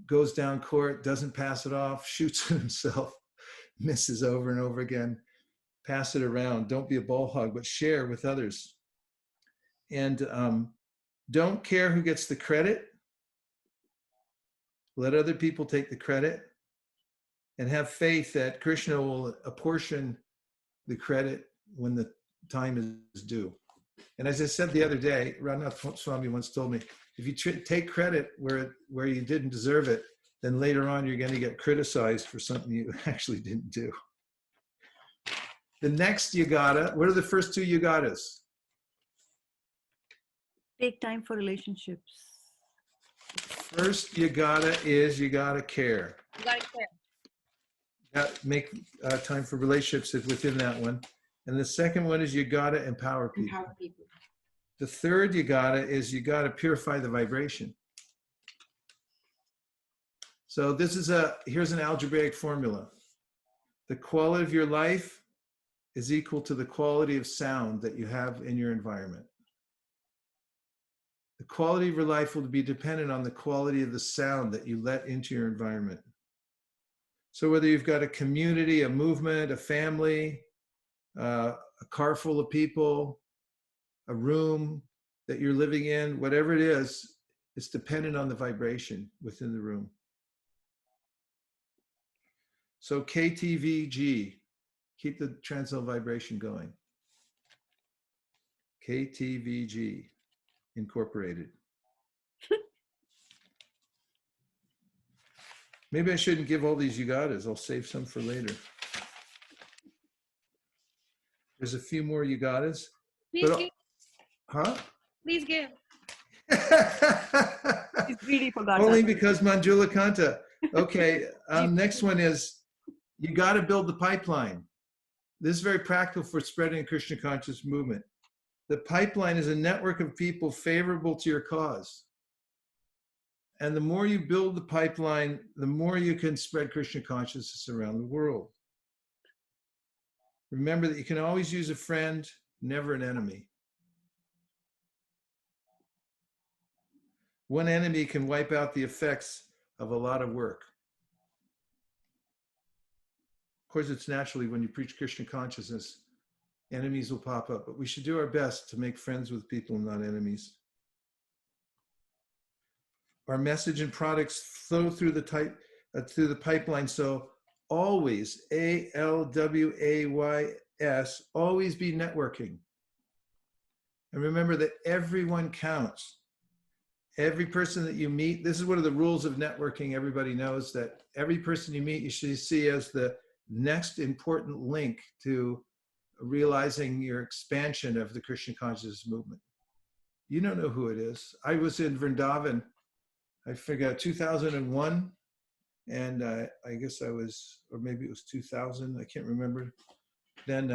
goes down court, doesn't pass it off, shoots it himself, misses over and over again. Pass it around. Don't be a ball hog, but share with others. And don't care who gets the credit. Let other people take the credit, and have faith that Krishna will apportion the credit when the time is due. And as I said the other day, Ranath Swami once told me, if you take credit where you didn't deserve it, then later on you're going to get criticized for something you actually didn't do. The next yugata, what are the first two yugatas? Take time for relationships. First yugata is you gotta care. You gotta care. Make time for relationships within that one. And the second one is you gotta empower people. Empower people. The third you gotta gotta purify the vibration. So this is here's an algebraic formula. The quality of your life is equal to the quality of sound that you have in your environment. The quality of your life will be dependent on the quality of the sound that you let into your environment. So whether you've got a community, a movement, a family, a car full of people, a room that you're living in, whatever it is, it's dependent on the vibration within the room. So KTVG, keep the transcendental vibration going. KTVG. Incorporated. Maybe I shouldn't give all these yugatas. I'll save some for later. There's a few more yugatas. Please give. Huh? Please give. He's greedy for that. Only because Manjula Kanta. Okay, next one is you got to build the pipeline. This is very practical for spreading Krishna conscious movement. The pipeline is a network of people favorable to your cause. And the more you build the pipeline, the more you can spread Krishna consciousness around the world. Remember that you can always use a friend, never an enemy. One enemy can wipe out the effects of a lot of work. Of course, it's naturally when you preach Krishna consciousness, enemies will pop up, but we should do our best to make friends with people, not enemies. Our message and products flow through the pipeline. So always, ALWAYS, always be networking. And remember that everyone counts. Every person that you meet, this is one of the rules of networking. Everybody knows that every person you meet, you should see as the next important link to realizing your expansion of the Krishna consciousness movement. You don't know who it is. I was in Vrindavan, I forgot, 2001, and I guess I was, or maybe it was 2000, I can't remember. Then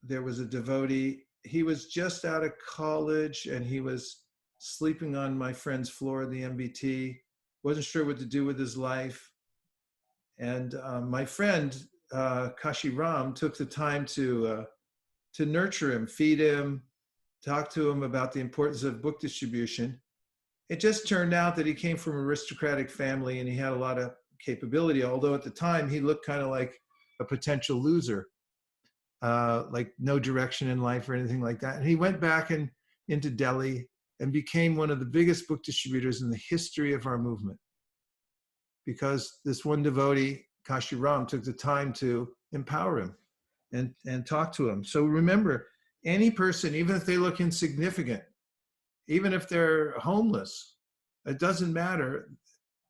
there was a devotee. He was just out of college and he was sleeping on my friend's floor in the MBT, wasn't sure what to do with his life. And my friend, Kashi Ram, took the time to nurture him, feed him, talk to him about the importance of book distribution. It just turned out that he came from an aristocratic family and he had a lot of capability, although at the time he looked kind of like a potential loser, like no direction in life or anything like that. And he went back into Delhi and became one of the biggest book distributors in the history of our movement, because this one devotee, Kashi Ram, took the time to empower him and talk to him. So remember, any person, even if they look insignificant, even if they're homeless, it doesn't matter.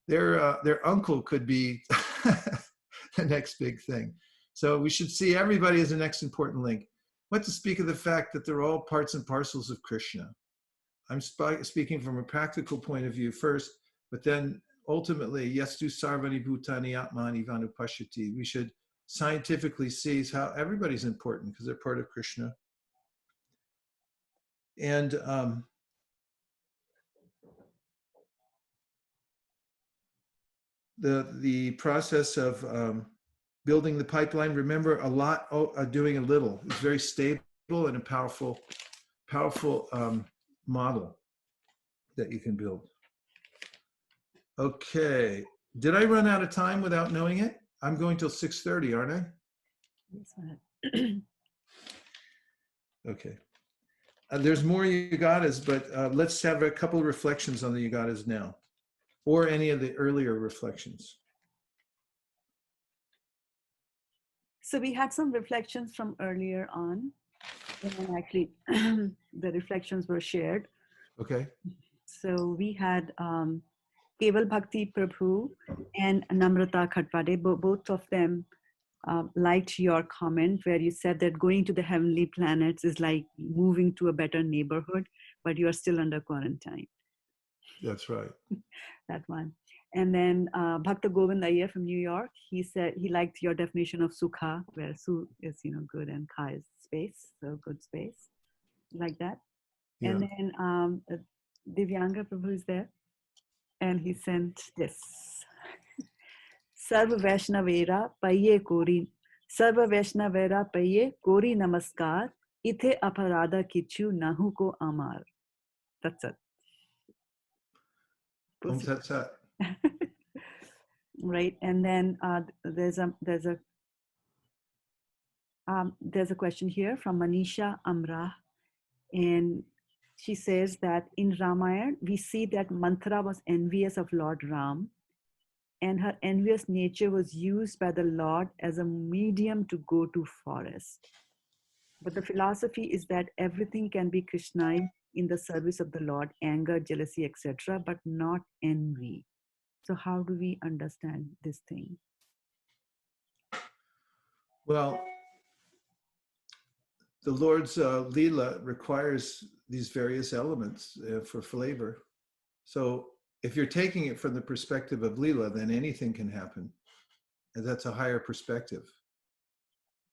Their uncle could be the next big thing. So we should see everybody as the next important link. What to speak of the fact that they're all parts and parcels of Krishna. I'm speaking from a practical point of view first, but then ultimately, yastu sarvani bhutani atmani vanupashyati. We should scientifically see how everybody's important because they're part of Krishna. And the process of building the pipeline. Remember, a lot doing a little. It's very stable and a powerful model that you can build. Okay. Did I run out of time without knowing it? I'm going till 6:30, aren't I? Yes, ma'am. Okay. There's more Yugatas, but let's have a couple of reflections on the Yugatas now, or any of the earlier reflections. So we had some reflections from earlier on, and actually the reflections were shared. Okay. So we had Keval Bhakti Prabhu and Namrata Khatwade, both of them liked your comment where you said that going to the heavenly planets is like moving to a better neighborhood, but you are still under quarantine. That's right. That one. And then Bhakta Govind Iyer from New York, he said he liked your definition of sukha, where su is, good, and kha is space, so good space, like that. Yeah. And then Divyanga Prabhu is there, and he sent this. Sarva Vaishnavera Paye Kori, Sarva Vaishnavera Paye Kori Namaskar, Ithe Aparada Kichu Nahu Ko Amar. That's it. Om Tat Sat. Right, and then there's a question here from Manisha Amra, and she says that in Ramayana we see that Manthara was envious of Lord Ram, and her envious nature was used by the Lord as a medium to go to forest. But the philosophy is that everything can be Krishnite in the service of the Lord, anger, jealousy, etc., but not envy. So how do we understand this thing? Well, the Lord's Leela requires these various elements for flavor. So if you're taking it from the perspective of Leela, then anything can happen. And that's a higher perspective.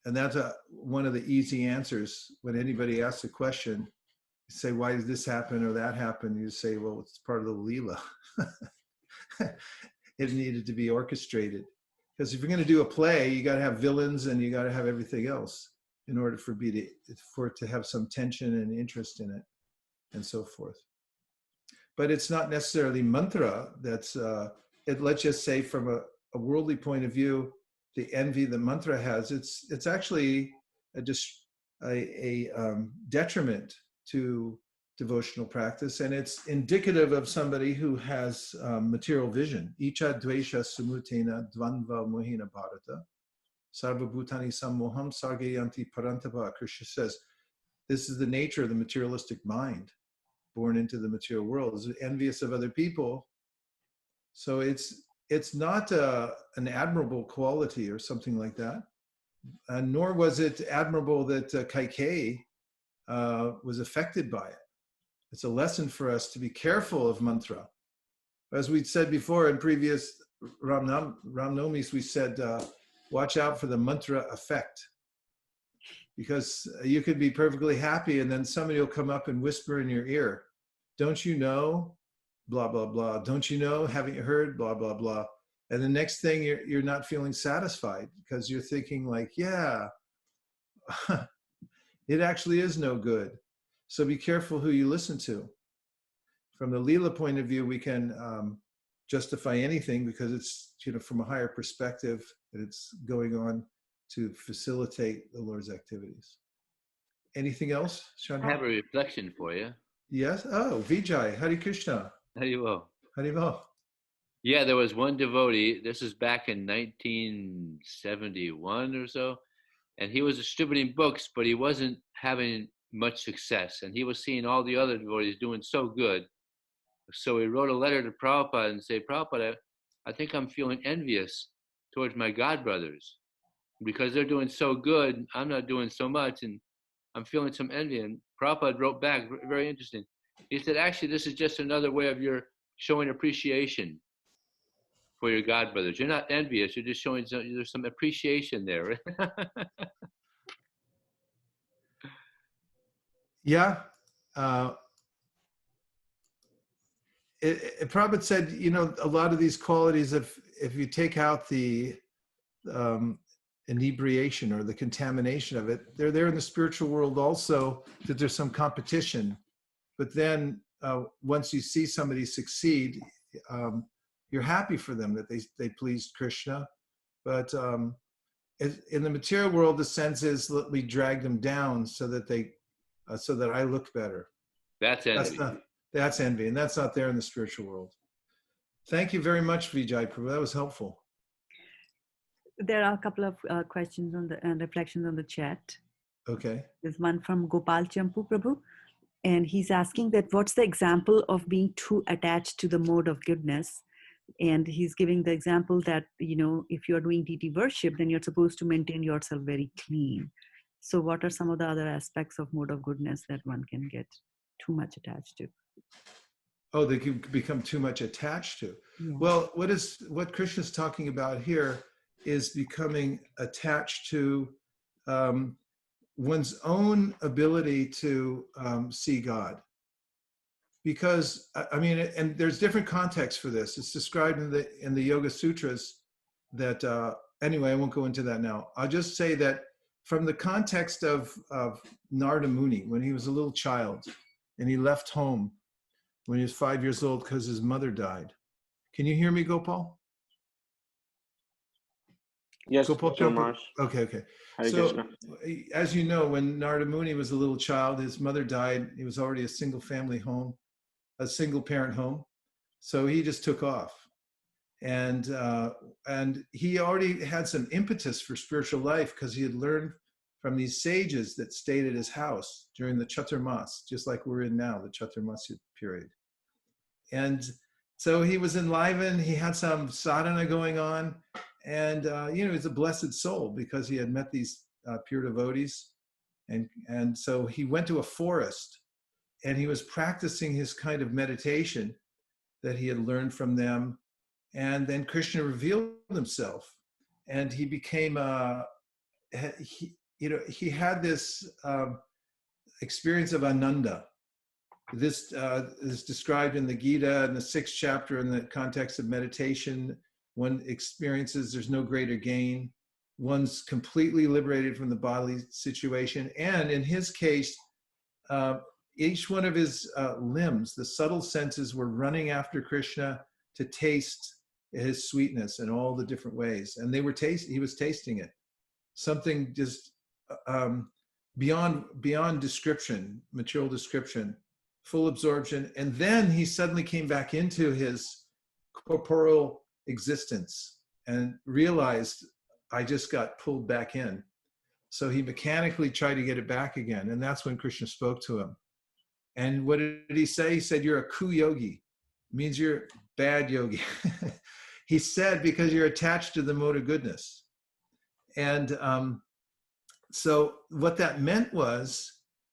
And that's one of the easy answers when anybody asks a question. You say, why did this happen or that happen? You say, well, it's part of the Leela. It needed to be orchestrated. Because if you're going to do a play, you got to have villains and you got to have everything else in order for it to have some tension and interest in it and so forth. But it's not necessarily mantra that's, let's just say from a worldly point of view, the envy that mantra has, it's actually a detriment to devotional practice, and it's indicative of somebody who has material vision. Icha dvesha sumutena dvanva mohina bharata sarva bhutani sammoham sargayanti parantapa. Krishna says this is the nature of the materialistic mind born into the material world, is envious of other people. So it's not an admirable quality or something like that, nor was it admirable that Kaikeyi was affected by it. It's a lesson for us to be careful of mantra. As we said before in previous Ramnomis, we said, watch out for the mantra effect. Because you could be perfectly happy and then somebody will come up and whisper in your ear, don't you know, blah, blah, blah. Don't you know, haven't you heard, blah, blah, blah. And the next thing you're not feeling satisfied because you're thinking like, yeah, it actually is no good. So be careful who you listen to. From the Leela point of view, we can justify anything because it's, from a higher perspective, that it's going on to facilitate the Lord's activities. Anything else, Chandra? I have a reflection for you. Yes? Oh, Vijay, Hare Krishna. Haribo. Haribo. Yeah, there was one devotee, this is back in 1971 or so, and he was distributing books, but he wasn't having much success, and he was seeing all the other devotees doing so good. So he wrote a letter to Prabhupada and said, Prabhupada, I think I'm feeling envious towards my godbrothers because they're doing so good, I'm not doing so much, and I'm feeling some envy. And Prabhupada wrote back, very interesting. He said, actually, this is just another way of your showing appreciation for your godbrothers. You're not envious, you're just showing there's some appreciation there. Yeah. Prabhupada said, a lot of these qualities, if you take out the inebriation or the contamination of it, they're there in the spiritual world also, that there's some competition. But then once you see somebody succeed, you're happy for them that they pleased Krishna. But in the material world, the sense is, let me drag them down so that so that I look better. That's envy. That's envy, and that's not there in the spiritual world. Thank you very much, Vijay Prabhu. That was helpful. There are a couple of questions on the and reflections on the chat. Okay. There's one from Gopal Champu Prabhu, and he's asking that what's the example of being too attached to the mode of goodness? And he's giving the example that, if you're doing deity worship, then you're supposed to maintain yourself very clean. So what are some of the other aspects of mode of goodness that one can get too much attached to? Oh, they can become too much attached to. Yeah. Well, what Krishna's talking about here is becoming attached to one's own ability to see God. Because I mean, and there's different contexts for this. It's described in the Yoga Sutras that anyway, I won't go into that now. I'll just say that from the context of Narada Muni, when he was a little child and he left home when he was 5 years old because his mother died. Can you hear me, Gopal? Yes, Gopal Guru Maharaj. Okay. Hare So, Krishna. as you know, when Narada Muni was a little child, his mother died. He was already a single family home, a single parent home. So he just took off. And he already had some impetus for spiritual life because he had learned from these sages that stayed at his house during the Chaturmas, just like we're in now, the Chaturmasya period. And so he was enlivened, he had some sadhana going on, and he's a blessed soul because he had met these pure devotees. And so he went to a forest and he was practicing his kind of meditation that he had learned from them. And then Krishna revealed himself, and he became he had this experience of ananda. This is described in the Gita in the 6th chapter in the context of meditation. One experiences there's no greater gain. One's completely liberated from the bodily situation. And in his case, each one of his limbs, the subtle senses, were running after Krishna to taste his sweetness in all the different ways. And he was tasting it. Something just beyond description, material description, full absorption. And then he suddenly came back into his corporeal existence and realized, I just got pulled back in. So he mechanically tried to get it back again. And that's when Krishna spoke to him. And what did he say? He said, you're a ku-yogi. Means you're bad yogi. He said, because you're attached to the mode of goodness. And so what that meant was,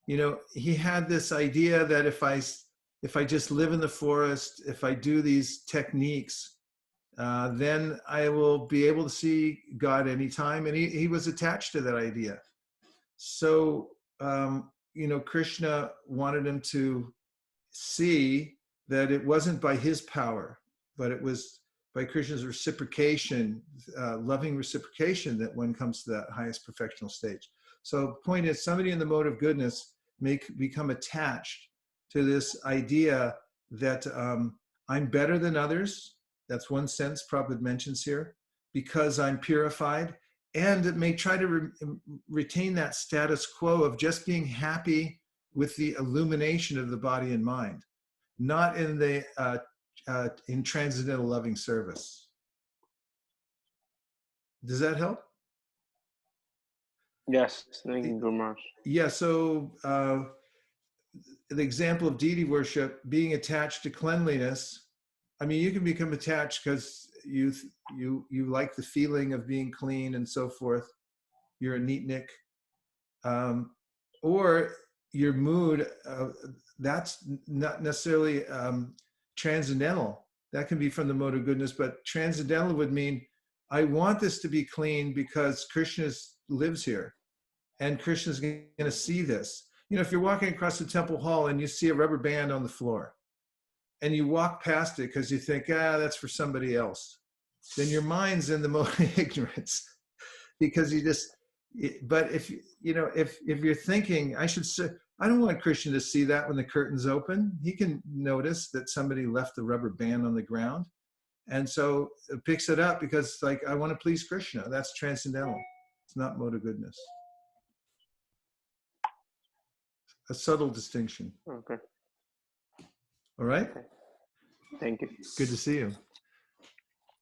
he had this idea that if I just live in the forest, if I do these techniques, then I will be able to see God anytime. And he was attached to that idea. So, Krishna wanted him to see that it wasn't by his power, but it was by Krishna's reciprocation, loving reciprocation, that one comes to that highest perfectional stage. So the point is, somebody in the mode of goodness may become attached to this idea that I'm better than others. That's one sense Prabhupada mentions here, because I'm purified. And it may try to retain that status quo of just being happy with the illumination of the body and mind, not in the in transcendental loving service. Does that help? Yes, thank you, Guru Maharaj. Yeah, so the example of deity worship, being attached to cleanliness, I mean, you can become attached because you like the feeling of being clean and so forth. You're a neatnik. Or your mood, that's not necessarily transcendental. That can be from the mode of goodness, but transcendental would mean, I want this to be clean because Krishna lives here and Krishna's going to see this. If you're walking across the temple hall and you see a rubber band on the floor and you walk past it because you think, that's for somebody else. then your mind's in the mode of ignorance, because you just. But if you're thinking, I don't want Krishna to see that when the curtain's open. He can notice that somebody left the rubber band on the ground, and so it picks it up because like, I want to please Krishna. That's transcendental. It's not mode of goodness. A subtle distinction. Okay. All right. Okay. Thank you. Good to see you.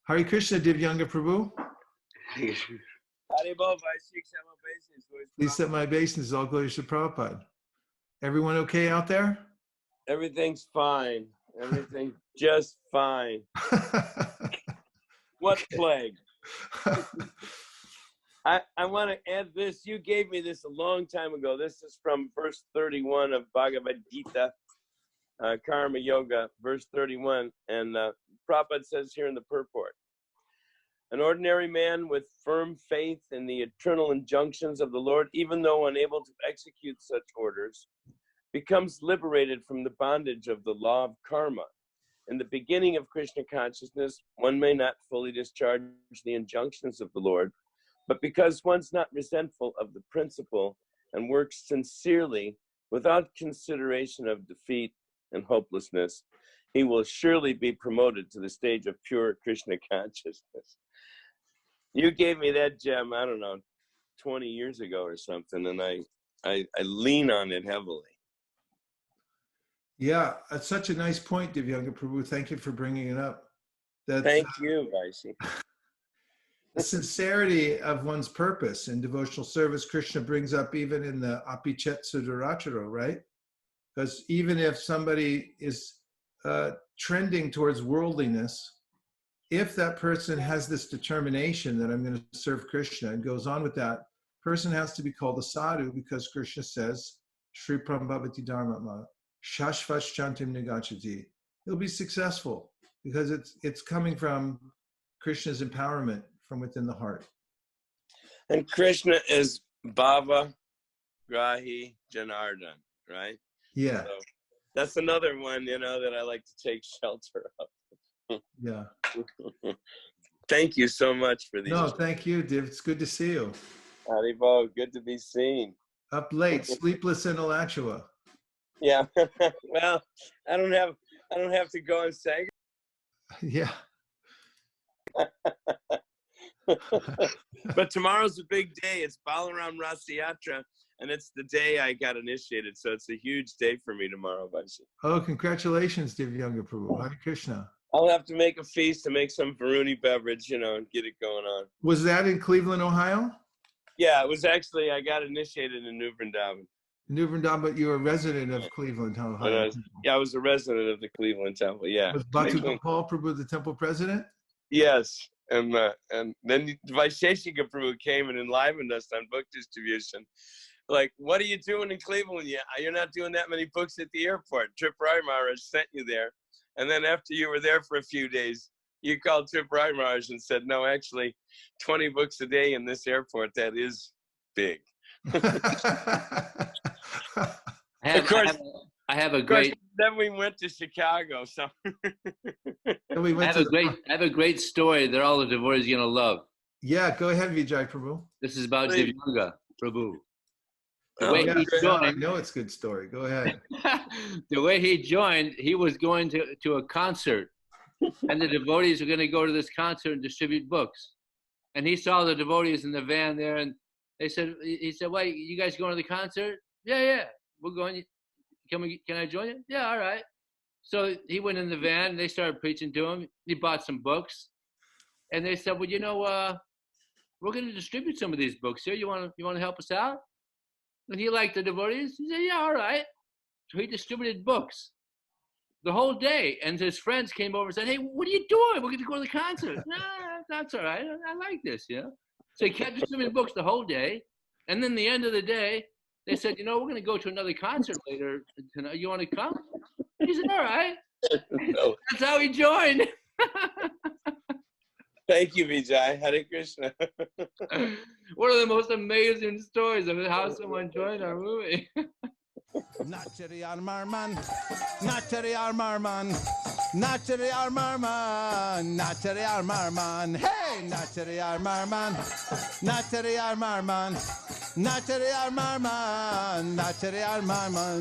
Hare Krishna, Divyanga Prabhu. Please set my obeisances. All glories to Prabhupada. Everyone okay out there? Everything's fine. Everything's just fine. What plague? I want to add this. You gave me this a long time ago. This is from verse 31 of Bhagavad Gita, Karma Yoga, verse 31. And Prabhupada says here in the purport, an ordinary man with firm faith in the eternal injunctions of the Lord, even though unable to execute such orders, becomes liberated from the bondage of the law of karma. In the beginning of Krishna consciousness, one may not fully discharge the injunctions of the Lord, but because one's not resentful of the principle and works sincerely without consideration of defeat and hopelessness, he will surely be promoted to the stage of pure Krishna consciousness. You gave me that gem, I don't know, 20 years ago or something, and I lean on it heavily. Yeah, that's such a nice point, Divyanga Prabhu. Thank you for bringing it up. Thank you, Vaisi. The sincerity of one's purpose in devotional service, Krishna brings up even in the Apichet Suduracharo, right? Because even if somebody is trending towards worldliness, if that person has this determination that I'm going to serve Krishna and goes on with that, person has to be called a sadhu, because Krishna says, Shri Prambhavati Dharma Shashvash Chantim Nigachati. He'll be successful because it's coming from Krishna's empowerment from within the heart. And Krishna is Bhava Grahi Janardhan, right? Yeah. So that's another one, that I like to take shelter of. Yeah. Thank you so much for these. No, thank you, Div. It's good to see you. Haribo, good to be seen. Up late, sleepless in Alachua. Yeah. Well, I don't have to go and say. Yeah. But tomorrow's a big day. It's Balaram Rasayatra, and it's the day I got initiated. So it's a huge day for me tomorrow, Vaisi. Oh, congratulations, Divyanga Prabhu. Hare Krishna. I'll have to make a feast to make some Varuni beverage, and get it going on. Was that in Cleveland, Ohio? Yeah, it was actually, I got initiated in New Vrindavan. New Vrindavan, but you're a resident of Cleveland, Ohio. I was a resident of the Cleveland Temple, yeah. Was Bhakti Gopal Prabhu the temple president? Yes, and then Vaisesika Prabhu came and enlivened us on book distribution. Like, what are you doing in Cleveland? You're not doing that many books at the airport. Tripurari Maharaj sent you there. And then after you were there for a few days, you called Tripurari Maharaj and said, no, actually, 20 books a day in this airport, that is big. I have a great. Then we went to Chicago. So I have a great story that all the devotees are gonna love. Yeah, go ahead, Vijay Prabhu. This is about Divyanga Prabhu. The Oh, way yeah, he joined, I know it's a good story. Go ahead. the way he joined, he was going to a concert, and the devotees were going to go to this concert and distribute books. And he saw the devotees in the van there, and he said, "Wait, you guys going to the concert?" Yeah, we're going. Can I join you? Yeah, all right. So he went in the van, and they started preaching to him. He bought some books, and they said, "Well, we're going to distribute some of these books here. You want to help us out?" And he liked the devotees. He said, "Yeah, all right." So he distributed books the whole day. And his friends came over and said, "Hey, what are you doing? We're going to go to the concert." "Nah, that's all right. I like this, So he kept distributing books the whole day. And then the end of the day, they said, "We're going to go to another concert later tonight. You want to come?" And he said, "All right." No. That's how he joined. Thank you, Vijay. Hare Krishna. One of the most amazing stories of how someone joined our movie. Natchari Armarman, Nachariyar Marman, Nachariyar Marman, hey, Nachariyar Marman, Nachariyar Marman, Nachariyar Marman, Nachariyar Marman.